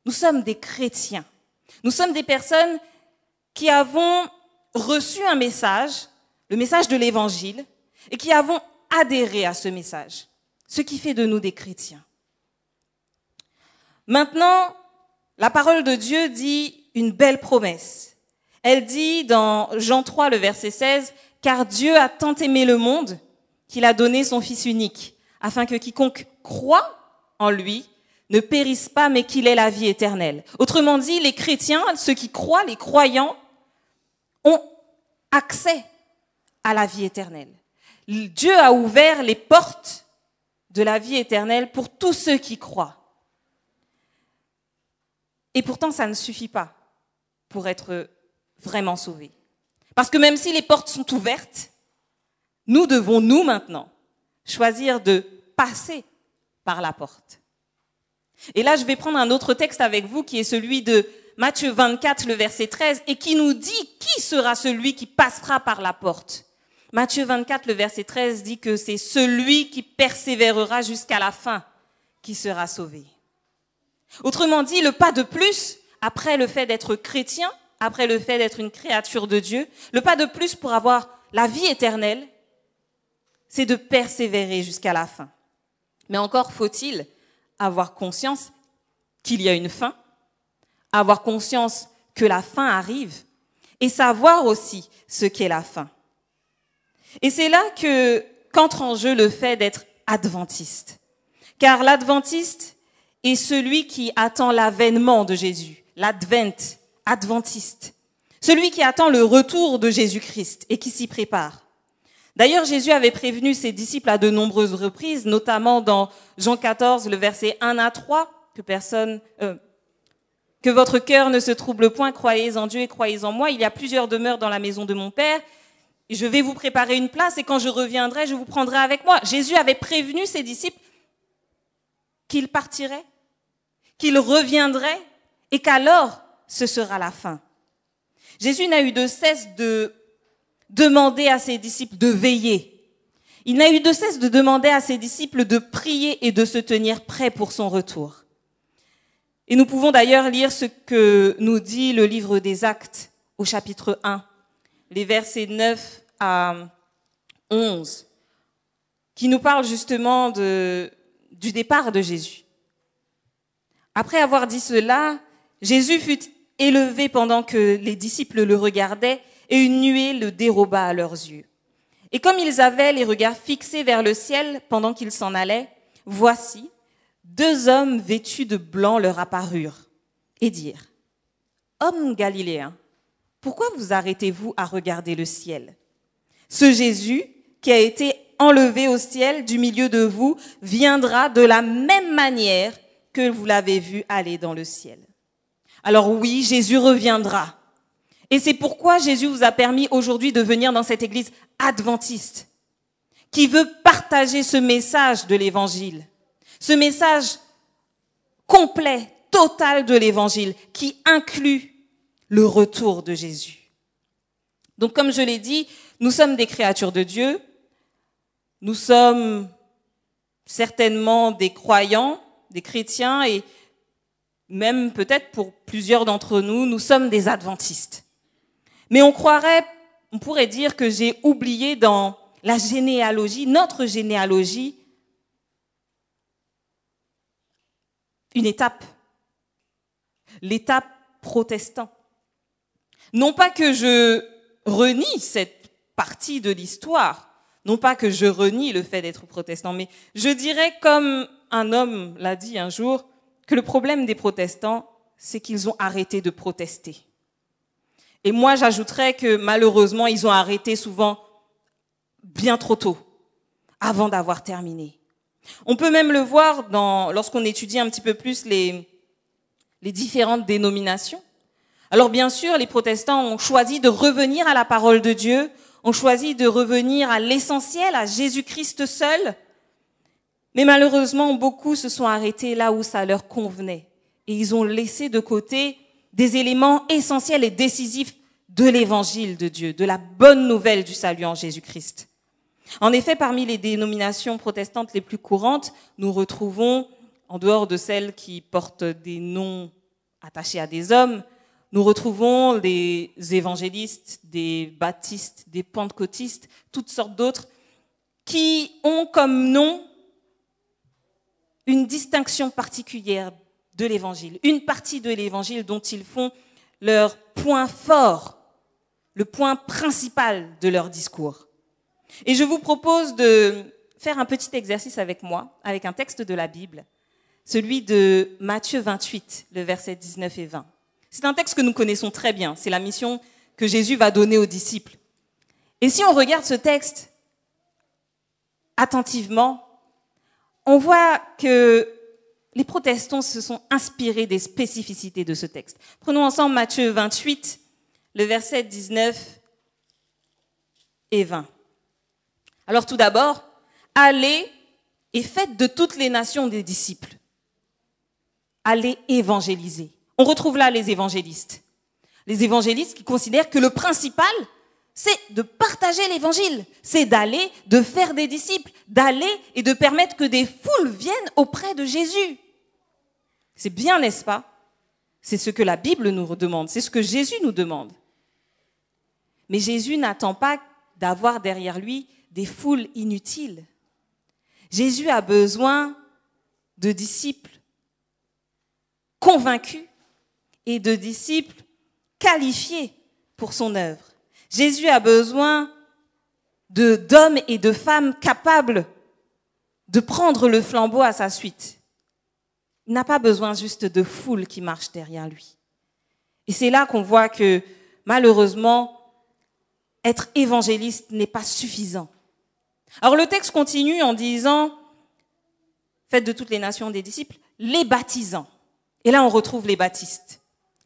Nous sommes des chrétiens. Nous sommes des personnes qui avons reçu un message, le message de l'évangile, et qui avons adhéré à ce message, ce qui fait de nous des chrétiens. Maintenant, la parole de Dieu dit une belle promesse. Elle dit dans Jean 3, le verset 16, « Car Dieu a tant aimé le monde qu'il a donné son Fils unique, afin que quiconque croit en lui ne périsse pas, mais qu'il ait la vie éternelle. » Autrement dit, les chrétiens, ceux qui croient, les croyants, ont accès à la vie éternelle. Dieu a ouvert les portes de la vie éternelle pour tous ceux qui croient. Et pourtant, ça ne suffit pas pour être vraiment sauvés. Parce que même si les portes sont ouvertes, nous devons, nous maintenant, choisir de passer par la porte. Et là, je vais prendre un autre texte avec vous qui est celui de Matthieu 24, le verset 13, et qui nous dit qui sera celui qui passera par la porte. Matthieu 24, le verset 13 dit que c'est celui qui persévérera jusqu'à la fin qui sera sauvé. Autrement dit, le pas de plus, après le fait d'être chrétien, après le fait d'être une créature de Dieu, le pas de plus pour avoir la vie éternelle, c'est de persévérer jusqu'à la fin. Mais encore faut-il avoir conscience qu'il y a une fin, avoir conscience que la fin arrive et savoir aussi ce qu'est la fin. Et c'est là qu'entre en jeu le fait d'être adventiste. Car l'adventiste est celui qui attend l'avènement de Jésus, l'advent, adventiste. Celui qui attend le retour de Jésus-Christ et qui s'y prépare. D'ailleurs, Jésus avait prévenu ses disciples à de nombreuses reprises, notamment dans Jean 14, le verset 1 à 3, que votre cœur ne se trouble point, croyez en Dieu et croyez en moi. Il y a plusieurs demeures dans la maison de mon Père. Et je vais vous préparer une place et quand je reviendrai, je vous prendrai avec moi. Jésus avait prévenu ses disciples qu'il partirait, qu'il reviendrait et qu'alors ce sera la fin. Jésus n'a eu de cesse de demander à ses disciples de veiller. Il n'a eu de cesse de demander à ses disciples de prier et de se tenir prêts pour son retour. Et nous pouvons d'ailleurs lire ce que nous dit le livre des Actes au chapitre 1, les versets 9 à 11, qui nous parlent justement du départ de Jésus. Après avoir dit cela, Jésus fut élevé pendant que les disciples le regardaient et une nuée le déroba à leurs yeux. Et comme ils avaient les regards fixés vers le ciel pendant qu'ils s'en allaient, voici, 2 hommes vêtus de blanc leur apparurent et dirent « Hommes galiléens, pourquoi vous arrêtez-vous à regarder le ciel? Ce Jésus qui a été enlevé au ciel du milieu de vous viendra de la même manière que vous l'avez vu aller dans le ciel. » Alors oui, Jésus reviendra. Et c'est pourquoi Jésus vous a permis aujourd'hui de venir dans cette église adventiste, qui veut partager ce message de l'évangile, ce message complet, total de l'évangile, qui inclut le retour de Jésus. Donc comme je l'ai dit, nous sommes des créatures de Dieu, nous sommes certainement des croyants, des chrétiens, et même peut-être pour plusieurs d'entre nous, nous sommes des adventistes. Mais on pourrait dire que j'ai oublié dans la généalogie, notre généalogie, une étape, l'étape protestant. Non pas que je renie cette partie de l'histoire, non pas que je renie le fait d'être protestant, mais je dirais, comme un homme l'a dit un jour, que le problème des protestants, c'est qu'ils ont arrêté de protester. Et moi, j'ajouterais que malheureusement, ils ont arrêté souvent bien trop tôt, avant d'avoir terminé. On peut même le voir lorsqu'on étudie un petit peu plus les différentes dénominations. Alors bien sûr, les protestants ont choisi de revenir à la parole de Dieu, ont choisi de revenir à l'essentiel, à Jésus-Christ seul. Mais malheureusement, beaucoup se sont arrêtés là où ça leur convenait. Et ils ont laissé de côté des éléments essentiels et décisifs de l'évangile de Dieu, de la bonne nouvelle du salut en Jésus-Christ. En effet, parmi les dénominations protestantes les plus courantes, nous retrouvons, en dehors de celles qui portent des noms attachés à des hommes, nous retrouvons des évangélistes, des baptistes, des pentecôtistes, toutes sortes d'autres, qui ont comme nom une distinction particulière de l'évangile, une partie de l'évangile dont ils font leur point fort, le point principal de leur discours. Et je vous propose de faire un petit exercice avec moi, avec un texte de la Bible, celui de Matthieu 28, le verset 19 et 20. C'est un texte que nous connaissons très bien, c'est la mission que Jésus va donner aux disciples. Et si on regarde ce texte attentivement, on voit que les protestants se sont inspirés des spécificités de ce texte. Prenons ensemble Matthieu 28, le verset 19 et 20. Alors tout d'abord, allez et faites de toutes les nations des disciples. Allez évangéliser. On retrouve là les évangélistes. Les évangélistes qui considèrent que le principal, c'est de partager l'évangile, c'est d'aller, de faire des disciples, d'aller et de permettre que des foules viennent auprès de Jésus. C'est bien, n'est-ce pas? C'est ce que la Bible nous demande, c'est ce que Jésus nous demande. Mais Jésus n'attend pas d'avoir derrière lui des foules inutiles. Jésus a besoin de disciples convaincus et de disciples qualifiés pour son œuvre. Jésus a besoin d'hommes et de femmes capables de prendre le flambeau à sa suite. Il n'a pas besoin juste de foules qui marchent derrière lui. Et c'est là qu'on voit que, malheureusement, être évangéliste n'est pas suffisant. Alors le texte continue en disant « Faites de toutes les nations des disciples, les baptisant ». Et là, on retrouve les baptistes.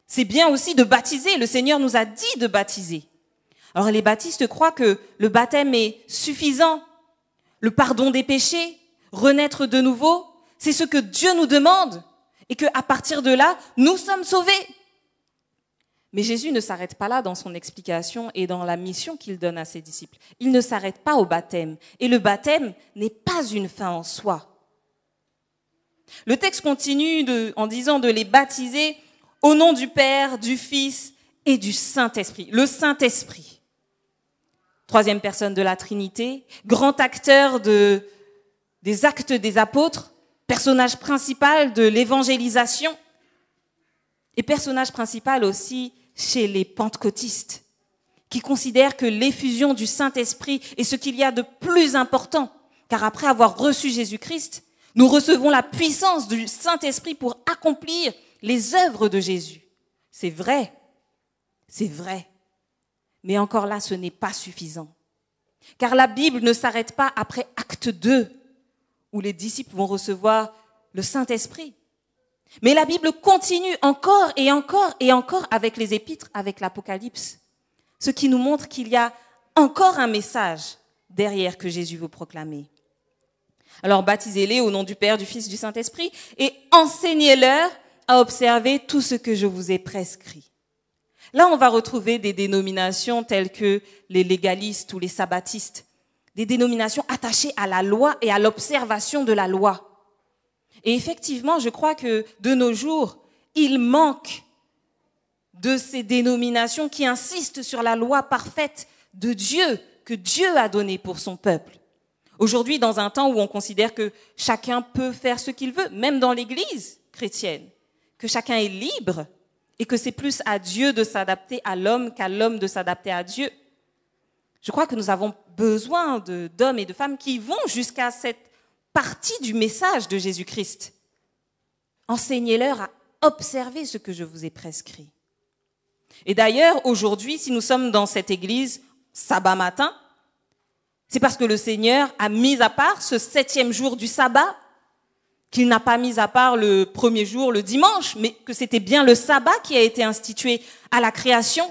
C'est bien aussi de baptiser. Le Seigneur nous a dit de baptiser. Alors les baptistes croient que le baptême est suffisant. Le pardon des péchés, renaître de nouveau, C'est ce que Dieu nous demande et qu'à partir de là, nous sommes sauvés. Mais Jésus ne s'arrête pas là dans son explication et dans la mission qu'il donne à ses disciples. Il ne s'arrête pas au baptême. Et le baptême n'est pas une fin en soi. Le texte continue en disant de les baptiser au nom du Père, du Fils et du Saint-Esprit. Le Saint-Esprit, troisième personne de la Trinité, grand acteur des actes des apôtres, personnage principal de l'évangélisation et personnage principal aussi chez les pentecôtistes, qui considèrent que l'effusion du Saint-Esprit est ce qu'il y a de plus important, car après avoir reçu Jésus-Christ, nous recevons la puissance du Saint-Esprit pour accomplir les œuvres de Jésus. C'est vrai, mais encore là, ce n'est pas suffisant, car la Bible ne s'arrête pas après acte 2, où les disciples vont recevoir le Saint-Esprit. Mais la Bible continue encore et encore et encore avec les épîtres, avec l'Apocalypse, ce qui nous montre qu'il y a encore un message derrière que Jésus veut proclamer. Alors baptisez-les au nom du Père, du Fils, du Saint-Esprit et enseignez-leur à observer tout ce que je vous ai prescrit. Là, on va retrouver des dénominations telles que les légalistes ou les sabbatistes, des dénominations attachées à la loi et à l'observation de la loi. Et effectivement, je crois que de nos jours, il manque de ces dénominations qui insistent sur la loi parfaite de Dieu, que Dieu a donnée pour son peuple. Aujourd'hui, dans un temps où on considère que chacun peut faire ce qu'il veut, même dans l'Église chrétienne, que chacun est libre et que c'est plus à Dieu de s'adapter à l'homme qu'à l'homme de s'adapter à Dieu. Je crois que nous avons besoin d'hommes et de femmes qui vont jusqu'à cette partie du message de Jésus-Christ. Enseignez-leur à observer ce que je vous ai prescrit. Et d'ailleurs, aujourd'hui, si nous sommes dans cette église, sabbat matin, c'est parce que le Seigneur a mis à part ce 7e jour du sabbat, qu'il n'a pas mis à part le premier jour, le dimanche, mais que c'était bien le sabbat qui a été institué à la création,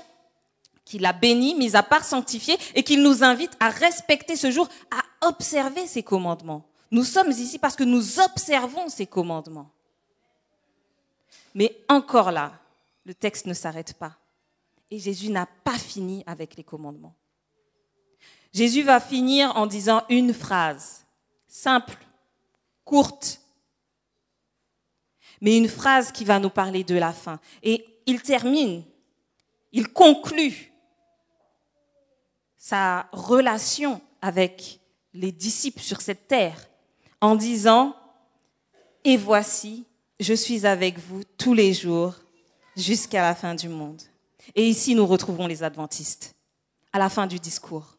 qu'il a béni, mis à part, sanctifié, et qu'il nous invite à respecter ce jour, à observer ses commandements. Nous sommes ici parce que nous observons ces commandements. Mais encore là, le texte ne s'arrête pas. Et Jésus n'a pas fini avec les commandements. Jésus va finir en disant une phrase, simple, courte, mais une phrase qui va nous parler de la fin. Et il termine, il conclut sa relation avec les disciples sur cette terre en disant « Et voici, je suis avec vous tous les jours jusqu'à la fin du monde. » Et ici, nous retrouvons les adventistes, à la fin du discours,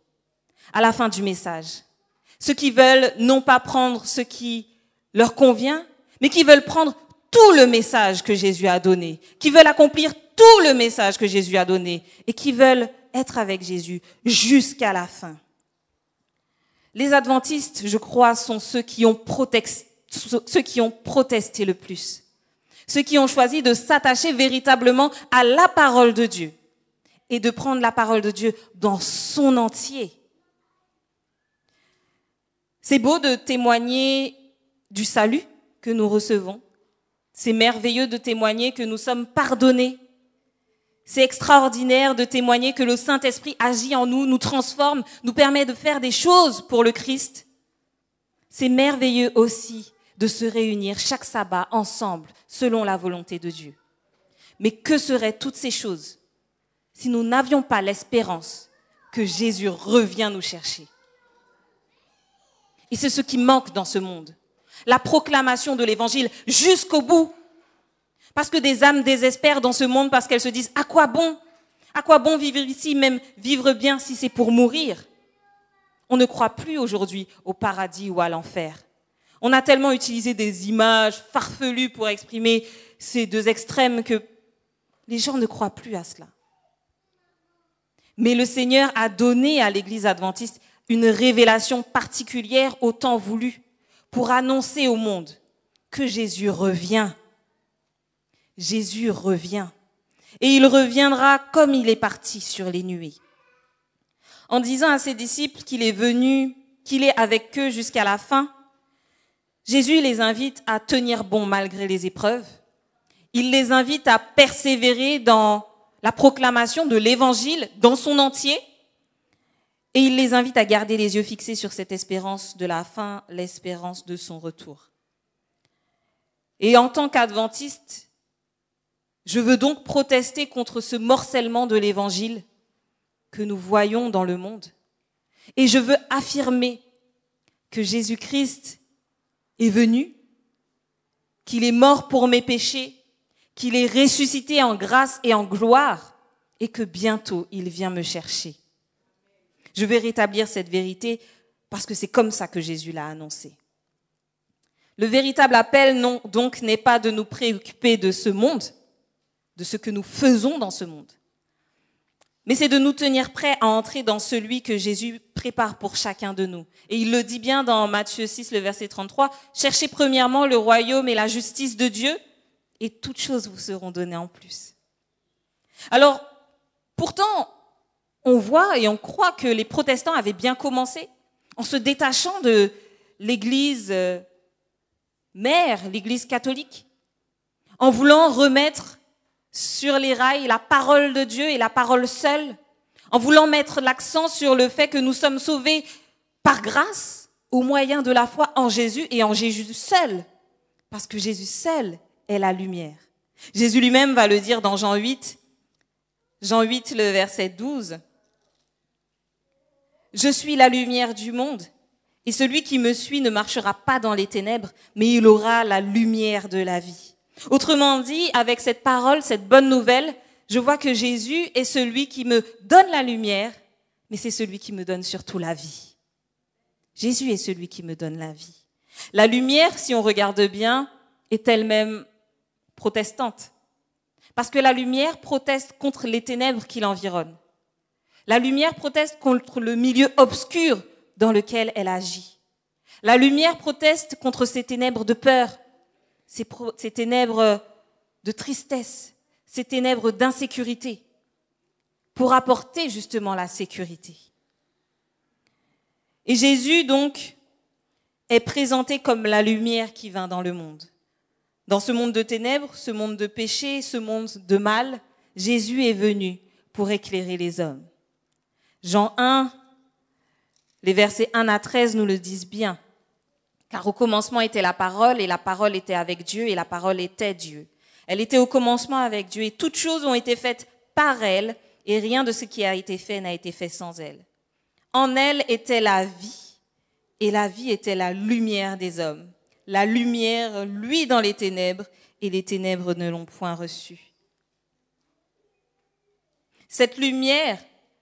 à la fin du message. Ceux qui veulent non pas prendre ce qui leur convient, mais qui veulent prendre tout le message que Jésus a donné, qui veulent accomplir tout le message que Jésus a donné et qui veulent être avec Jésus jusqu'à la fin. Les adventistes, je crois, sont ceux qui ont protesté le plus. Ceux qui ont choisi de s'attacher véritablement à la parole de Dieu et de prendre la parole de Dieu dans son entier. C'est beau de témoigner du salut que nous recevons. C'est merveilleux de témoigner que nous sommes pardonnés. C'est extraordinaire de témoigner que le Saint-Esprit agit en nous, nous transforme, nous permet de faire des choses pour le Christ. C'est merveilleux aussi de se réunir chaque sabbat ensemble, selon la volonté de Dieu. Mais que seraient toutes ces choses si nous n'avions pas l'espérance que Jésus revient nous chercher? Et c'est ce qui manque dans ce monde. La proclamation de l'évangile jusqu'au bout. Parce que des âmes désespèrent dans ce monde parce qu'elles se disent « À quoi bon vivre ici, même vivre bien si c'est pour mourir ?» On ne croit plus aujourd'hui au paradis ou à l'enfer. On a tellement utilisé des images farfelues pour exprimer ces deux extrêmes que les gens ne croient plus à cela. Mais le Seigneur a donné à l'Église adventiste une révélation particulière au temps voulu pour annoncer au monde que Jésus revient. Jésus revient. Et il reviendra comme il est parti sur les nuées. En disant à ses disciples qu'il est venu, qu'il est avec eux jusqu'à la fin, Jésus les invite à tenir bon malgré les épreuves. Il les invite à persévérer dans la proclamation de l'évangile dans son entier. Et il les invite à garder les yeux fixés sur cette espérance de la fin, l'espérance de son retour. Et en tant qu'adventiste, je veux donc protester contre ce morcellement de l'évangile que nous voyons dans le monde. Et je veux affirmer que Jésus-Christ est venu, qu'il est mort pour mes péchés, qu'il est ressuscité en grâce et en gloire, et que bientôt il vient me chercher. Je vais rétablir cette vérité parce que c'est comme ça que Jésus l'a annoncé. Le véritable appel, non, donc, n'est pas de nous préoccuper de ce monde, de ce que nous faisons dans ce monde, mais c'est de nous tenir prêts à entrer dans celui que Jésus prépare pour chacun de nous. Et il le dit bien dans Matthieu 6, le verset 33, « Cherchez premièrement le royaume et la justice de Dieu, et toutes choses vous seront données en plus. » Alors, pourtant, on voit et on croit que les protestants avaient bien commencé en se détachant de l'Église mère, l'Église catholique, en voulant remettre sur les rails la parole de Dieu et la parole seule, en voulant mettre l'accent sur le fait que nous sommes sauvés par grâce au moyen de la foi en Jésus et en Jésus seul, parce que Jésus seul est la lumière. Jésus lui-même va le dire dans Jean 8, le verset 12. « Je suis la lumière du monde, et celui qui me suit ne marchera pas dans les ténèbres, mais il aura la lumière de la vie. » Autrement dit, avec cette parole, cette bonne nouvelle, je vois que Jésus est celui qui me donne la lumière, mais c'est celui qui me donne surtout la vie. Jésus est celui qui me donne la vie. La lumière, si on regarde bien, est elle-même protestante. Parce que la lumière proteste contre les ténèbres qui l'environnent. La lumière proteste contre le milieu obscur dans lequel elle agit. La lumière proteste contre ces ténèbres de peur, ces ténèbres de tristesse, ces ténèbres d'insécurité, pour apporter justement la sécurité. Et Jésus, donc, est présenté comme la lumière qui vint dans le monde. Dans ce monde de ténèbres, ce monde de péché, ce monde de mal, Jésus est venu pour éclairer les hommes. Jean 1, les versets 1 à 13 nous le disent bien. Car au commencement était la parole, et la parole était avec Dieu, et la parole était Dieu. Elle était au commencement avec Dieu, et toutes choses ont été faites par elle, et rien de ce qui a été fait n'a été fait sans elle. En elle était la vie, et la vie était la lumière des hommes. La lumière luit dans les ténèbres, et les ténèbres ne l'ont point reçue. Cette lumière,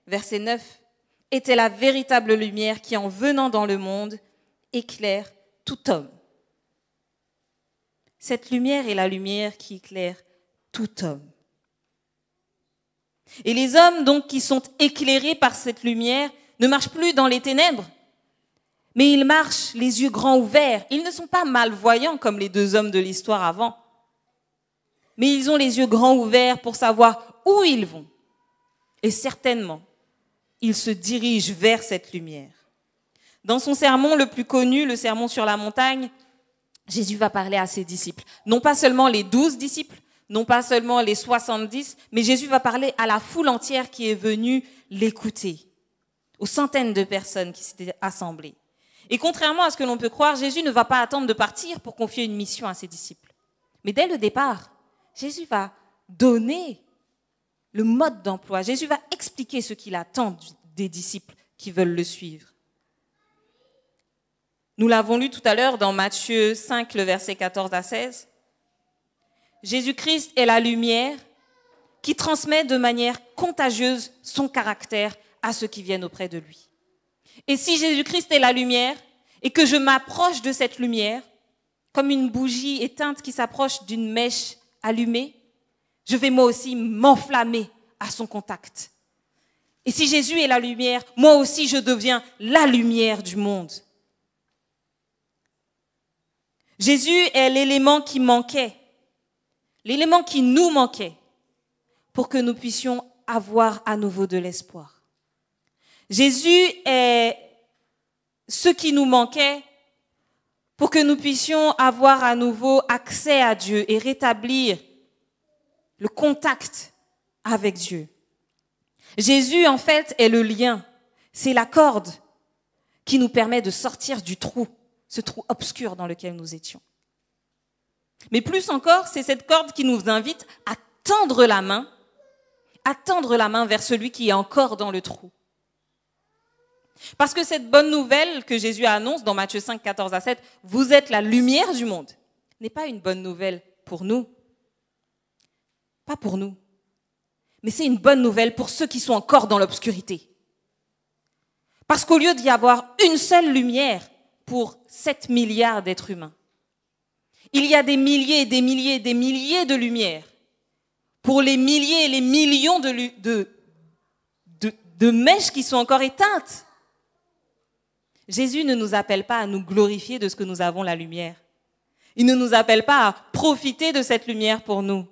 verset 9, était la véritable lumière qui, en venant dans le monde, éclaire tout homme. Cette lumière est la lumière qui éclaire tout homme. Et les hommes, donc, qui sont éclairés par cette lumière, ne marchent plus dans les ténèbres, mais ils marchent les yeux grands ouverts. Ils ne sont pas malvoyants comme les deux hommes de l'histoire avant, mais ils ont les yeux grands ouverts pour savoir où ils vont. Et certainement, ils se dirigent vers cette lumière. Dans son sermon le plus connu, le sermon sur la montagne, Jésus va parler à ses disciples. Non pas seulement les 12 disciples, non pas seulement les 70, mais Jésus va parler à la foule entière qui est venue l'écouter, aux centaines de personnes qui s'étaient assemblées. Et contrairement à ce que l'on peut croire, Jésus ne va pas attendre de partir pour confier une mission à ses disciples. Mais dès le départ, Jésus va donner le mode d'emploi. Jésus va expliquer ce qu'il attend des disciples qui veulent le suivre. Nous l'avons lu tout à l'heure dans Matthieu 5, le verset 14 à 16. Jésus-Christ est la lumière qui transmet de manière contagieuse son caractère à ceux qui viennent auprès de lui. Et si Jésus-Christ est la lumière et que je m'approche de cette lumière, comme une bougie éteinte qui s'approche d'une mèche allumée, je vais moi aussi m'enflammer à son contact. Et si Jésus est la lumière, moi aussi je deviens la lumière du monde. Jésus est l'élément qui manquait, l'élément qui nous manquait pour que nous puissions avoir à nouveau de l'espoir. Jésus est ce qui nous manquait pour que nous puissions avoir à nouveau accès à Dieu et rétablir le contact avec Dieu. Jésus, en fait, est le lien. C'est la corde qui nous permet de sortir du trou, ce trou obscur dans lequel nous étions. Mais plus encore, c'est cette corde qui nous invite à tendre la main vers celui qui est encore dans le trou. Parce que cette bonne nouvelle que Jésus annonce dans Matthieu 5, 14 à 7, vous êtes la lumière du monde, n'est pas une bonne nouvelle pour nous. Pas pour nous. Mais c'est une bonne nouvelle pour ceux qui sont encore dans l'obscurité. Parce qu'au lieu d'y avoir une seule lumière pour 7 milliards d'êtres humains, il y a des milliers et des milliers et des milliers de lumières pour les milliers et les millions de mèches qui sont encore éteintes. Jésus ne nous appelle pas à nous glorifier de ce que nous avons la lumière. Il ne nous appelle pas à profiter de cette lumière pour nous.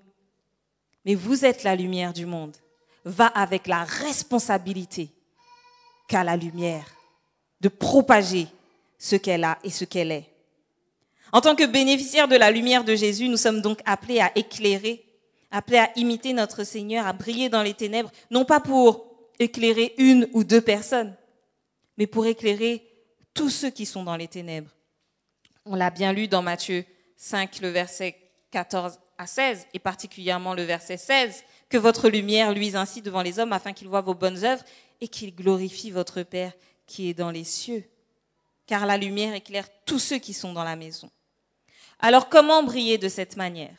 Mais vous êtes la lumière du monde. Va avec la responsabilité qu'a la lumière de propager ce qu'elle a et ce qu'elle est. En tant que bénéficiaires de la lumière de Jésus, nous sommes donc appelés à éclairer, appelés à imiter notre Seigneur, à briller dans les ténèbres, non pas pour éclairer une ou deux personnes, mais pour éclairer tous ceux qui sont dans les ténèbres. On l'a bien lu dans Matthieu 5, le verset 14 à 16, et particulièrement le verset 16, que votre lumière luise ainsi devant les hommes afin qu'ils voient vos bonnes œuvres et qu'ils glorifient votre Père qui est dans les cieux. Car la lumière éclaire tous ceux qui sont dans la maison. Alors comment briller de cette manière?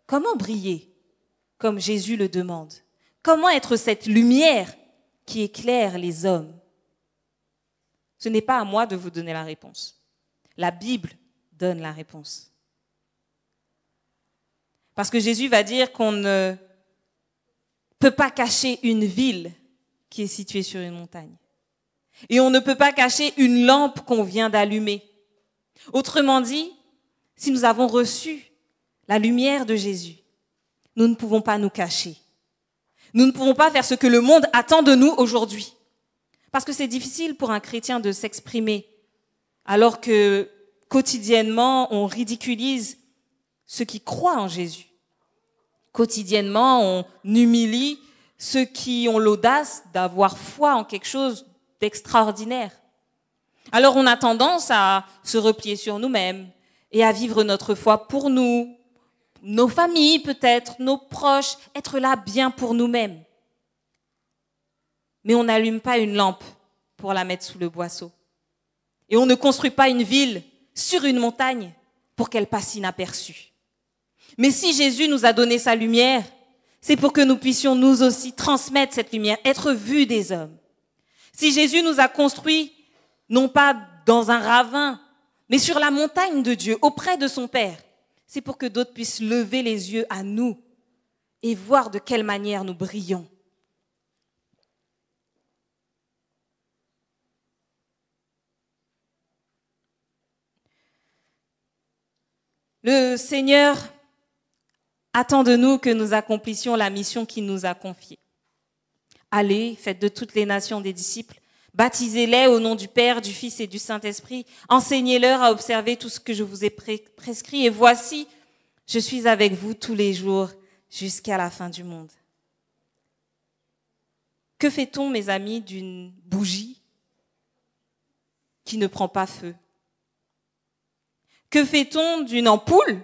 Comment briller comme Jésus le demande? Comment être cette lumière qui éclaire les hommes? Ce n'est pas à moi de vous donner la réponse. La Bible donne la réponse. Parce que Jésus va dire qu'on ne peut pas cacher une ville qui est située sur une montagne. Et on ne peut pas cacher une lampe qu'on vient d'allumer. Autrement dit, si nous avons reçu la lumière de Jésus, nous ne pouvons pas nous cacher. Nous ne pouvons pas faire ce que le monde attend de nous aujourd'hui. Parce que c'est difficile pour un chrétien de s'exprimer, alors que quotidiennement, on ridiculise ceux qui croient en Jésus. Quotidiennement, on humilie ceux qui ont l'audace d'avoir foi en quelque chose d'extraordinaire. Alors on a tendance à se replier sur nous-mêmes et à vivre notre foi pour nous, nos familles peut-être, nos proches, être là bien pour nous-mêmes. Mais on n'allume pas une lampe pour la mettre sous le boisseau. Et on ne construit pas une ville sur une montagne pour qu'elle passe inaperçue. Mais si Jésus nous a donné sa lumière, c'est pour que nous puissions nous aussi transmettre cette lumière, être vus des hommes. Si Jésus nous a construits, non pas dans un ravin, mais sur la montagne de Dieu, auprès de son Père, c'est pour que d'autres puissent lever les yeux à nous et voir de quelle manière nous brillons. Le Seigneur attend de nous que nous accomplissions la mission qu'il nous a confiée. Allez, faites de toutes les nations des disciples, baptisez-les au nom du Père, du Fils et du Saint-Esprit, enseignez-leur à observer tout ce que je vous ai prescrit, et voici, je suis avec vous tous les jours jusqu'à la fin du monde. Que fait-on, mes amis, d'une bougie qui ne prend pas feu? Que fait-on d'une ampoule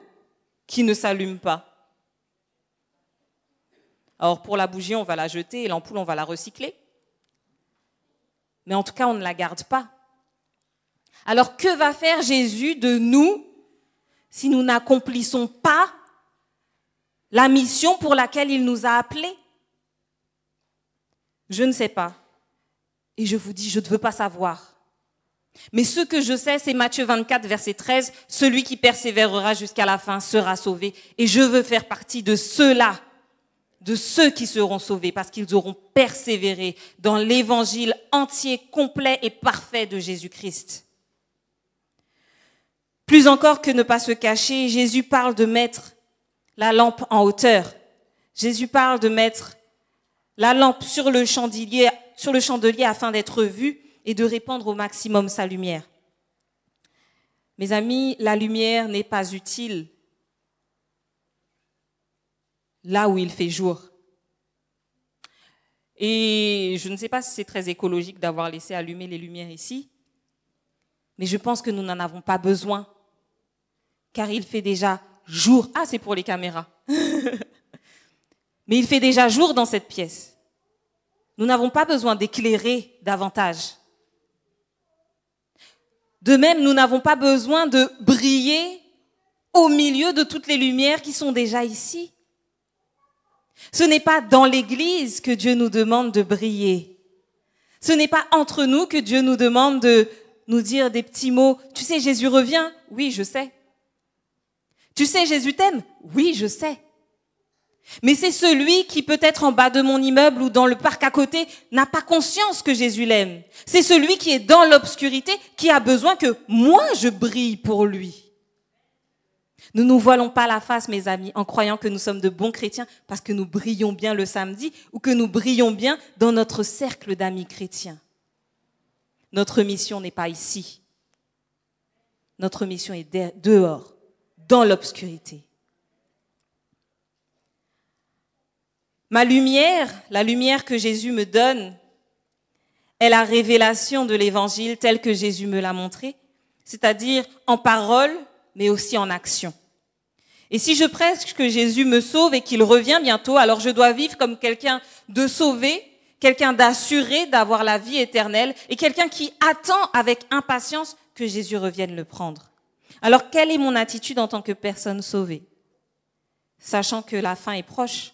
qui ne s'allume pas? Alors pour la bougie, on va la jeter et l'ampoule, on va la recycler. Mais en tout cas, on ne la garde pas. Alors que va faire Jésus de nous si nous n'accomplissons pas la mission pour laquelle il nous a appelés? Je ne sais pas. Et je vous dis, je ne veux pas savoir. Mais ce que je sais, c'est Matthieu 24, verset 13, « Celui qui persévérera jusqu'à la fin sera sauvé. » Et je veux faire partie de ceux-là, de ceux qui seront sauvés, parce qu'ils auront persévéré dans l'évangile entier, complet et parfait de Jésus-Christ. Plus encore que ne pas se cacher, Jésus parle de mettre la lampe en hauteur. Jésus parle de mettre la lampe sur le chandelier afin d'être vue et de répandre au maximum sa lumière. Mes amis, la lumière n'est pas utile là où il fait jour. Et je ne sais pas si c'est très écologique d'avoir laissé allumer les lumières ici, mais je pense que nous n'en avons pas besoin, car il fait déjà jour. Ah, c'est pour les caméras. Mais il fait déjà jour dans cette pièce. Nous n'avons pas besoin d'éclairer davantage. De même, nous n'avons pas besoin de briller au milieu de toutes les lumières qui sont déjà ici. Ce n'est pas dans l'Église que Dieu nous demande de briller. Ce n'est pas entre nous que Dieu nous demande de nous dire des petits mots. Tu sais, Jésus revient. Oui, je sais. Tu sais, Jésus t'aime. Oui, je sais. Mais c'est celui qui peut être en bas de mon immeuble ou dans le parc à côté n'a pas conscience que Jésus l'aime. C'est celui qui est dans l'obscurité qui a besoin que moi je brille pour lui. Ne nous voilons pas la face, mes amis, en croyant que nous sommes de bons chrétiens parce que nous brillons bien le samedi ou que nous brillons bien dans notre cercle d'amis chrétiens. Notre mission n'est pas ici. Notre mission est dehors, dans l'obscurité. Ma lumière, la lumière que Jésus me donne, est la révélation de l'évangile tel que Jésus me l'a montré, c'est-à-dire en parole, mais aussi en action. Et si je prêche que Jésus me sauve et qu'il revient bientôt, alors je dois vivre comme quelqu'un de sauvé, quelqu'un d'assuré d'avoir la vie éternelle et quelqu'un qui attend avec impatience que Jésus revienne le prendre. Alors, quelle est mon attitude en tant que personne sauvée? Sachant que la fin est proche,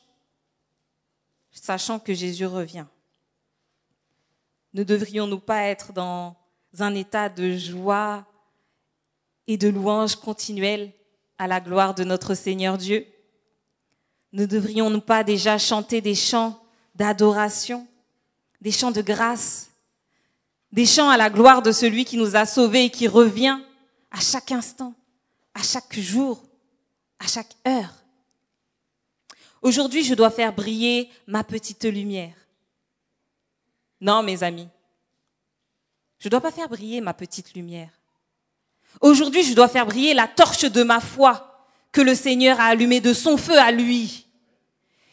sachant que Jésus revient. Ne devrions-nous pas être dans un état de joie et de louange continuelle à la gloire de notre Seigneur Dieu? Ne devrions-nous pas déjà chanter des chants d'adoration, des chants de grâce, des chants à la gloire de celui qui nous a sauvés et qui revient à chaque instant, à chaque jour, à chaque heure? Aujourd'hui, je dois faire briller ma petite lumière. Non, mes amis, je ne dois pas faire briller ma petite lumière. Aujourd'hui, je dois faire briller la torche de ma foi que le Seigneur a allumée de son feu à lui.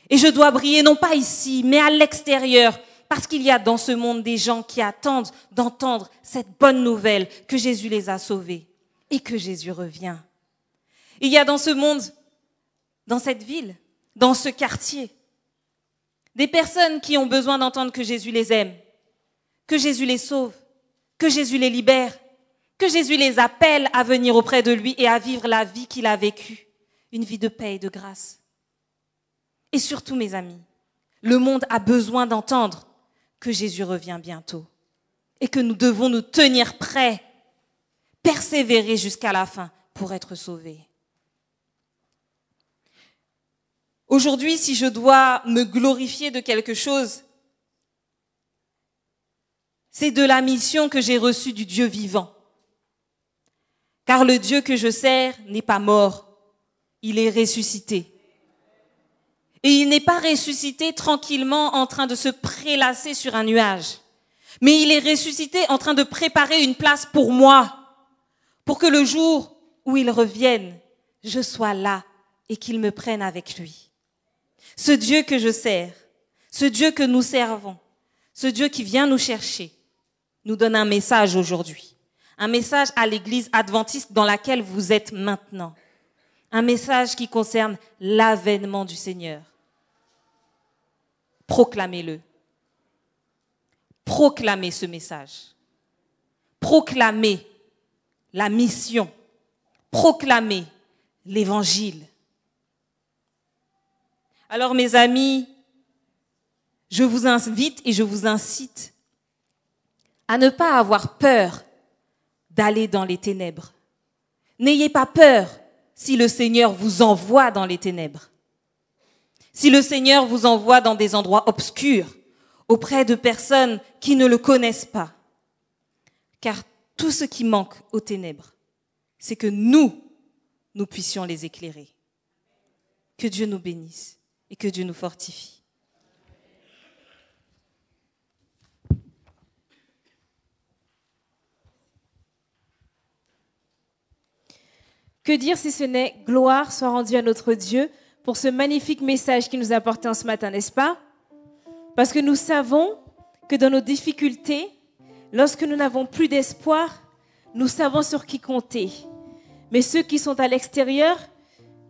Et je dois briller non pas ici, mais à l'extérieur, parce qu'il y a dans ce monde des gens qui attendent d'entendre cette bonne nouvelle que Jésus les a sauvés et que Jésus revient. Il y a dans ce monde, dans cette ville, dans ce quartier, des personnes qui ont besoin d'entendre que Jésus les aime, que Jésus les sauve, que Jésus les libère, que Jésus les appelle à venir auprès de lui et à vivre la vie qu'il a vécue, une vie de paix et de grâce. Et surtout, mes amis, le monde a besoin d'entendre que Jésus revient bientôt et que nous devons nous tenir prêts, persévérer jusqu'à la fin pour être sauvés. Aujourd'hui, si je dois me glorifier de quelque chose, c'est de la mission que j'ai reçue du Dieu vivant. Car le Dieu que je sers n'est pas mort, il est ressuscité. Et il n'est pas ressuscité tranquillement en train de se prélasser sur un nuage, mais il est ressuscité en train de préparer une place pour moi, pour que le jour où il revienne, je sois là et qu'il me prenne avec lui. Ce Dieu que je sers, ce Dieu que nous servons, ce Dieu qui vient nous chercher, nous donne un message aujourd'hui. Un message à l'église adventiste dans laquelle vous êtes maintenant. Un message qui concerne l'avènement du Seigneur. Proclamez-le. Proclamez ce message. Proclamez la mission. Proclamez l'évangile. Alors mes amis, je vous invite et je vous incite à ne pas avoir peur d'aller dans les ténèbres. N'ayez pas peur si le Seigneur vous envoie dans les ténèbres. Si le Seigneur vous envoie dans des endroits obscurs, auprès de personnes qui ne le connaissent pas. Car tout ce qui manque aux ténèbres, c'est que nous puissions les éclairer. Que Dieu nous bénisse et que Dieu nous fortifie. Que dire si ce n'est gloire soit rendue à notre Dieu pour ce magnifique message qu'il nous a apporté en ce matin, n'est-ce pas? Parce que nous savons que dans nos difficultés, lorsque nous n'avons plus d'espoir, nous savons sur qui compter. Mais ceux qui sont à l'extérieur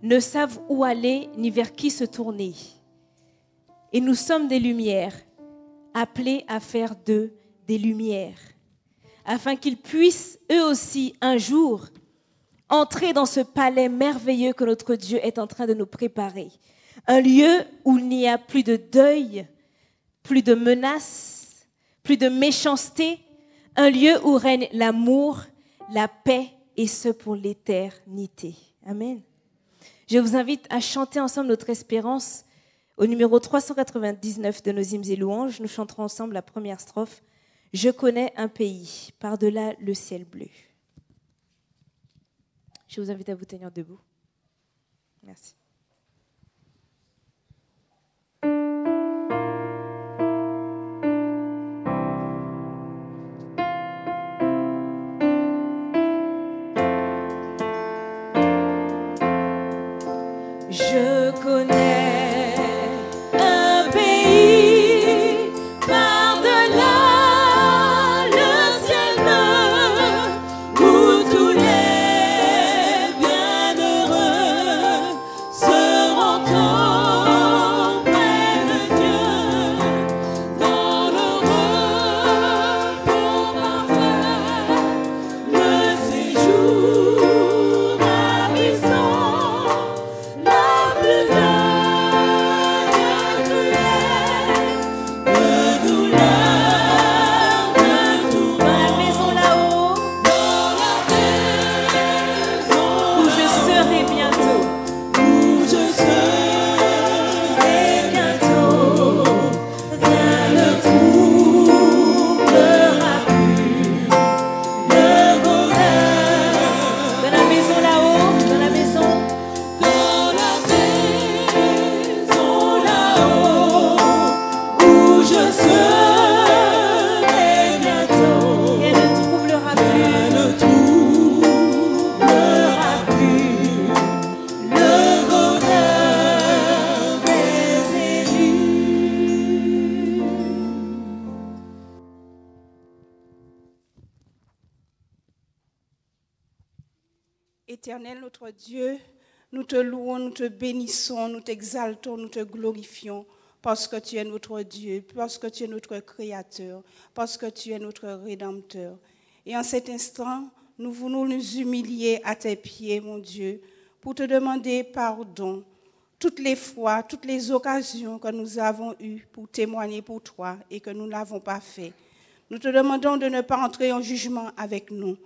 ne savent où aller ni vers qui se tourner. Et nous sommes des lumières, appelés à faire d'eux des lumières, afin qu'ils puissent eux aussi un jour entrer dans ce palais merveilleux que notre Dieu est en train de nous préparer. Un lieu où il n'y a plus de deuil, plus de menaces, plus de méchanceté. Un lieu où règne l'amour, la paix et ce pour l'éternité. Amen. Je vous invite à chanter ensemble notre espérance au numéro 399 de nos hymnes et louanges. Nous chanterons ensemble la première strophe. Je connais un pays, par-delà le ciel bleu. Je vous invite à vous tenir debout. Merci. Je connais un pays par-delà le ciel bleu où tous les bienheureux se rencontrent près de Dieu dans le repos parfait, le séjour ravissant. La plus belle cruelle de douleur, de tout. Dans la maison là-haut, dans la maison où je serai bientôt, où je serai bientôt, rien ne troublera plus le bonheur. Dans la maison là-haut, dans la maison. Dans la maison là-haut, où je serai bientôt, rien ne troublera plus le bonheur des élus. Éternel notre Dieu, nous te louons, nous te bénissons, nous t'exaltons, nous te glorifions, parce que tu es notre Dieu, parce que tu es notre Créateur, parce que tu es notre Rédempteur. Et en cet instant, nous voulons nous humilier à tes pieds, mon Dieu, pour te demander pardon toutes les fois, toutes les occasions que nous avons eues pour témoigner pour toi et que nous ne l'avons pas fait. Nous te demandons de ne pas entrer en jugement avec nous,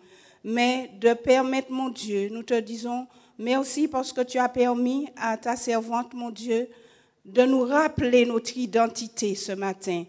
mais de permettre, mon Dieu, nous te disons merci parce que tu as permis à ta servante, mon Dieu, de nous rappeler notre identité ce matin,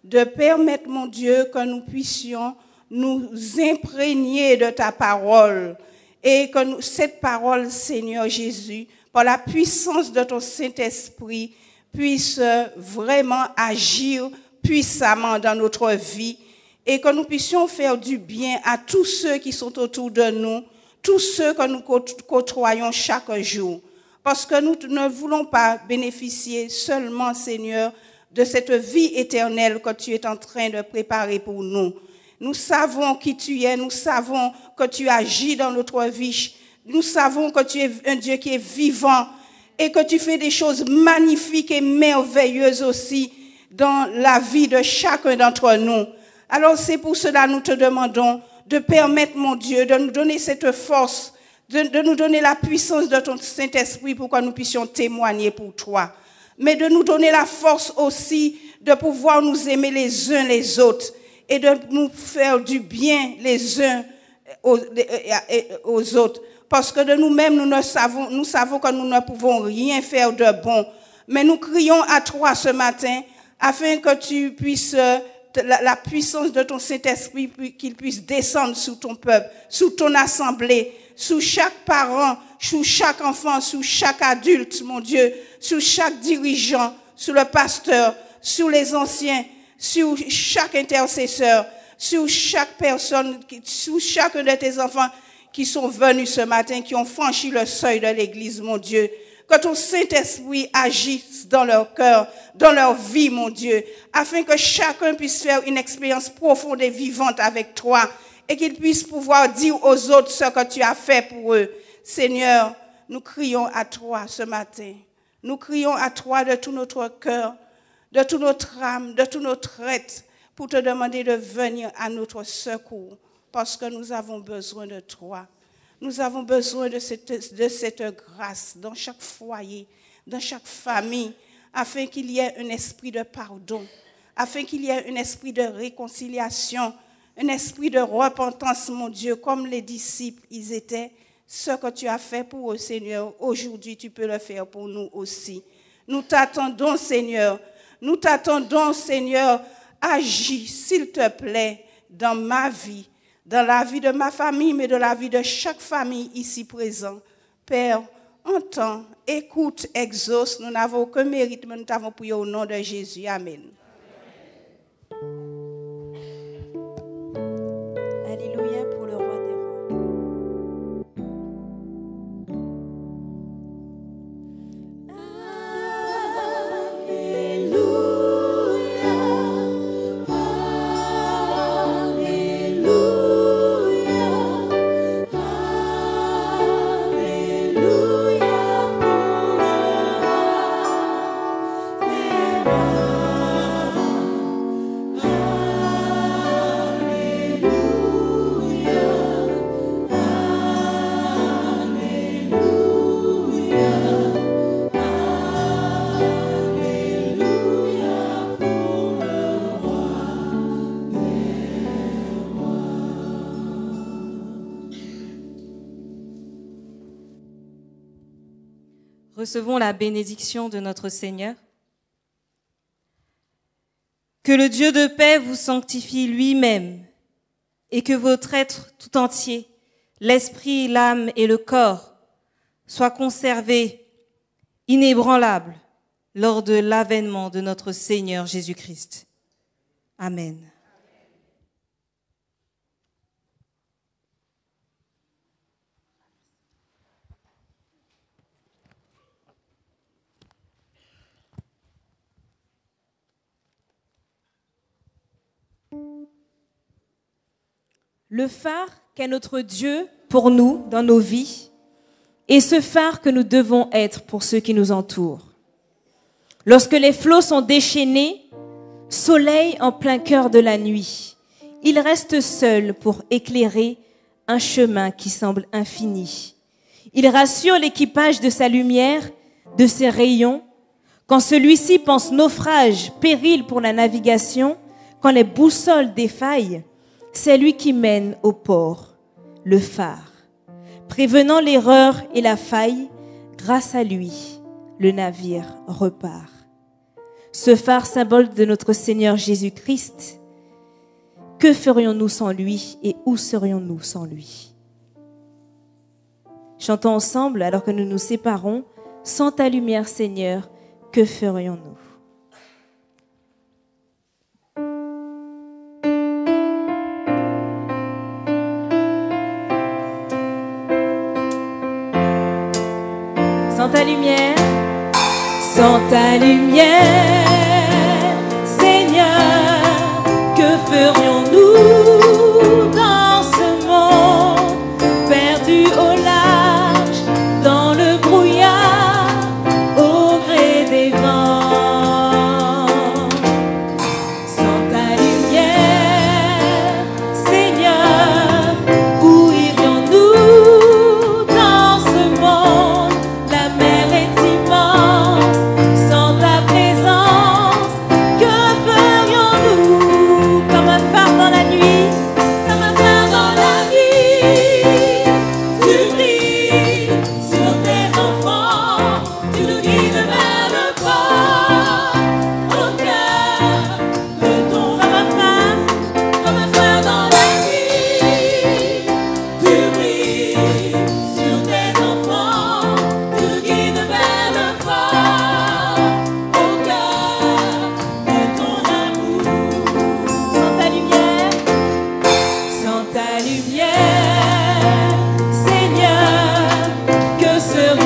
de permettre, mon Dieu, que nous puissions nous imprégner de ta parole et que cette parole, Seigneur Jésus, par la puissance de ton Saint-Esprit, puisse vraiment agir puissamment dans notre vie et que nous puissions faire du bien à tous ceux qui sont autour de nous, tous ceux que nous côtoyons chaque jour. Parce que nous ne voulons pas bénéficier seulement, Seigneur, de cette vie éternelle que tu es en train de préparer pour nous. Nous savons qui tu es, nous savons que tu agis dans notre vie, nous savons que tu es un Dieu qui est vivant et que tu fais des choses magnifiques et merveilleuses aussi dans la vie de chacun d'entre nous. Alors c'est pour cela que nous te demandons de permettre, mon Dieu, de nous donner cette force, de nous donner la puissance de ton Saint-Esprit pour que nous puissions témoigner pour toi. Mais de nous donner la force aussi de pouvoir nous aimer les uns les autres et de nous faire du bien les uns aux autres. Parce que de nous-mêmes, nous savons que nous ne pouvons rien faire de bon. Mais nous crions à toi ce matin afin que tu puisses, la puissance de ton Saint-Esprit, qu'il puisse descendre sur ton peuple, sur ton assemblée, sur chaque parent, sur chaque enfant, sur chaque adulte, mon Dieu, sur chaque dirigeant, sur le pasteur, sur les anciens, sur chaque intercesseur, sur chaque personne, sur chacun de tes enfants qui sont venus ce matin, qui ont franchi le seuil de l'église, mon Dieu. Que ton Saint-Esprit agisse dans leur cœur, dans leur vie, mon Dieu, afin que chacun puisse faire une expérience profonde et vivante avec toi et qu'ils puissent pouvoir dire aux autres ce que tu as fait pour eux. Seigneur, nous crions à toi ce matin. Nous crions à toi de tout notre cœur, de toute notre âme, de tout notre être, pour te demander de venir à notre secours, parce que nous avons besoin de toi. Nous avons besoin de cette grâce dans chaque foyer, dans chaque famille, afin qu'il y ait un esprit de pardon, afin qu'il y ait un esprit de réconciliation, un esprit de repentance, mon Dieu, comme les disciples, ils étaient. Ce que tu as fait pour eux, Seigneur, aujourd'hui, tu peux le faire pour nous aussi. Nous t'attendons, Seigneur. Nous t'attendons, Seigneur. Agis, s'il te plaît, dans ma vie, dans la vie de ma famille, mais dans la vie de chaque famille ici présente. Père, entends, écoute, exauce. Nous n'avons aucun mérite, mais nous t'avons prié au nom de Jésus. Amen. Alléluia pour le roi des rois. Recevons la bénédiction de notre Seigneur. Que le Dieu de paix vous sanctifie lui-même et que votre être tout entier, l'esprit, l'âme et le corps, soient conservés inébranlables lors de l'avènement de notre Seigneur Jésus-Christ. Amen. Le phare qu'est notre Dieu pour nous dans nos vies est ce phare que nous devons être pour ceux qui nous entourent. Lorsque les flots sont déchaînés, soleil en plein cœur de la nuit, il reste seul pour éclairer un chemin qui semble infini. Il rassure l'équipage de sa lumière, de ses rayons. Quand celui-ci pense naufrage, péril pour la navigation, quand les boussoles défaillent, c'est lui qui mène au port, le phare. Prévenant l'erreur et la faille, grâce à lui, le navire repart. Ce phare, symbole de notre Seigneur Jésus-Christ, que ferions-nous sans lui et où serions-nous sans lui? Chantons ensemble alors que nous nous séparons. Sans ta lumière, Seigneur, que ferions-nous? Sans ta lumière, Seigneur, que ferions-nous dans ce monde perdu au large, dans le brouillard, au gré des vents? Sans ta lumière, Seigneur, où irions-nous dans ce monde? La mer est immense, sans ta présence,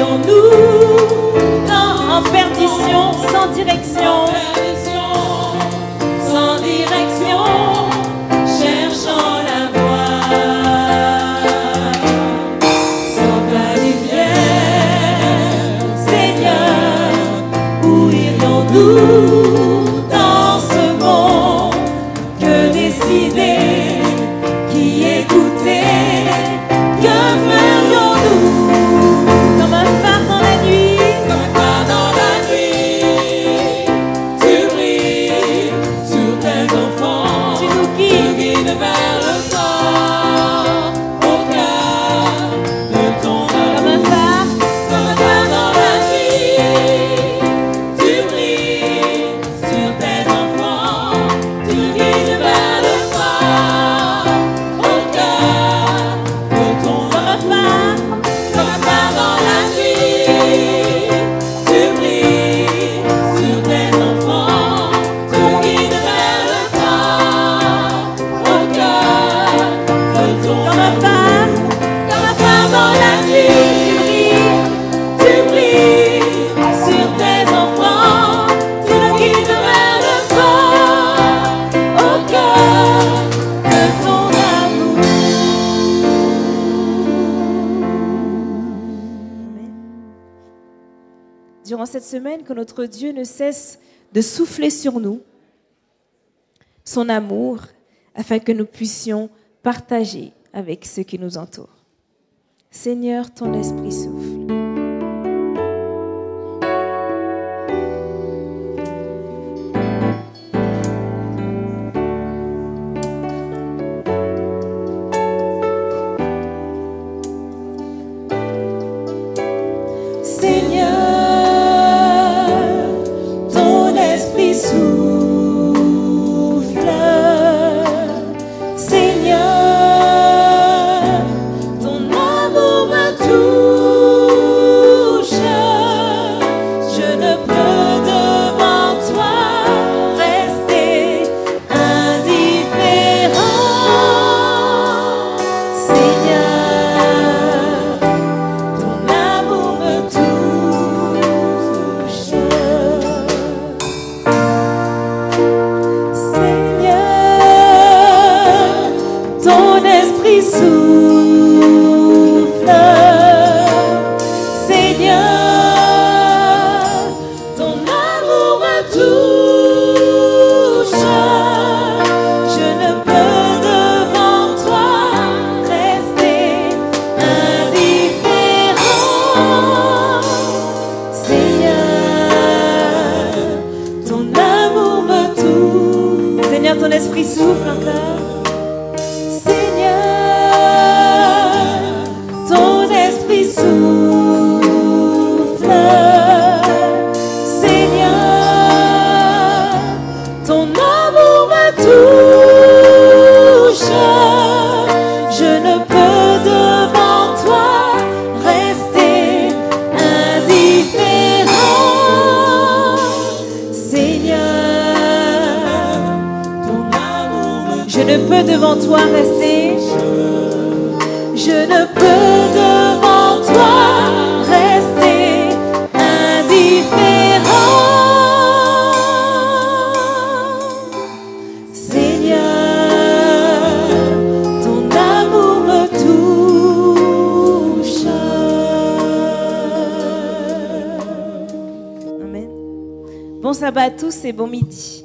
irions-nous en perdition, sans direction, sans direction, cherchant la voie. Sans ta lumière, Seigneur, où irions-nous dans ce monde? Que décider, qui écouter, que ferions-nous? Comme un phare dans la nuit, comme un phare dans la nuit, tu brilles sur tes enfants, tu nous guides vers le soir, au cœur de ton amour. Comme un phare dans la nuit, tu brilles sur tes enfants, tu guides vers le soir, au cœur de ton amour. Comme un phare dans la nuit, tu brilles sur tes enfants, tu guides vers le soir, au cœur de ton amour. Comme un phare dans la nuit, tu brilles sur tes enfants, tu nous guides vers le soir, au cœur de ton amour. Durant cette semaine, que notre Dieu ne cesse de souffler sur nous son amour afin que nous puissions partager avec ceux qui nous entourent. Seigneur, ton esprit souffle. Seigneur, ton esprit souffle. Seigneur, ton amour me touche. Je ne peux devant toi rester indifférent. Seigneur, ton amour me touche. Seigneur, ton esprit souffle. Seigneur, ton amour me touche. Je ne peux devant toi rester indifférent. Seigneur, ton amour me touche. Seigneur, ton esprit souffle encore. Seigneur, ton esprit souffle. Seigneur, ton amour me touche. Je ne peux devant toi rester indifférent. Seigneur, ton amour me touche. Je ne peux devant toi rester. Je ne peux devant toi rester indifférent. Seigneur, ton amour me touche. Amen. Bon sabbat à tous et bon midi.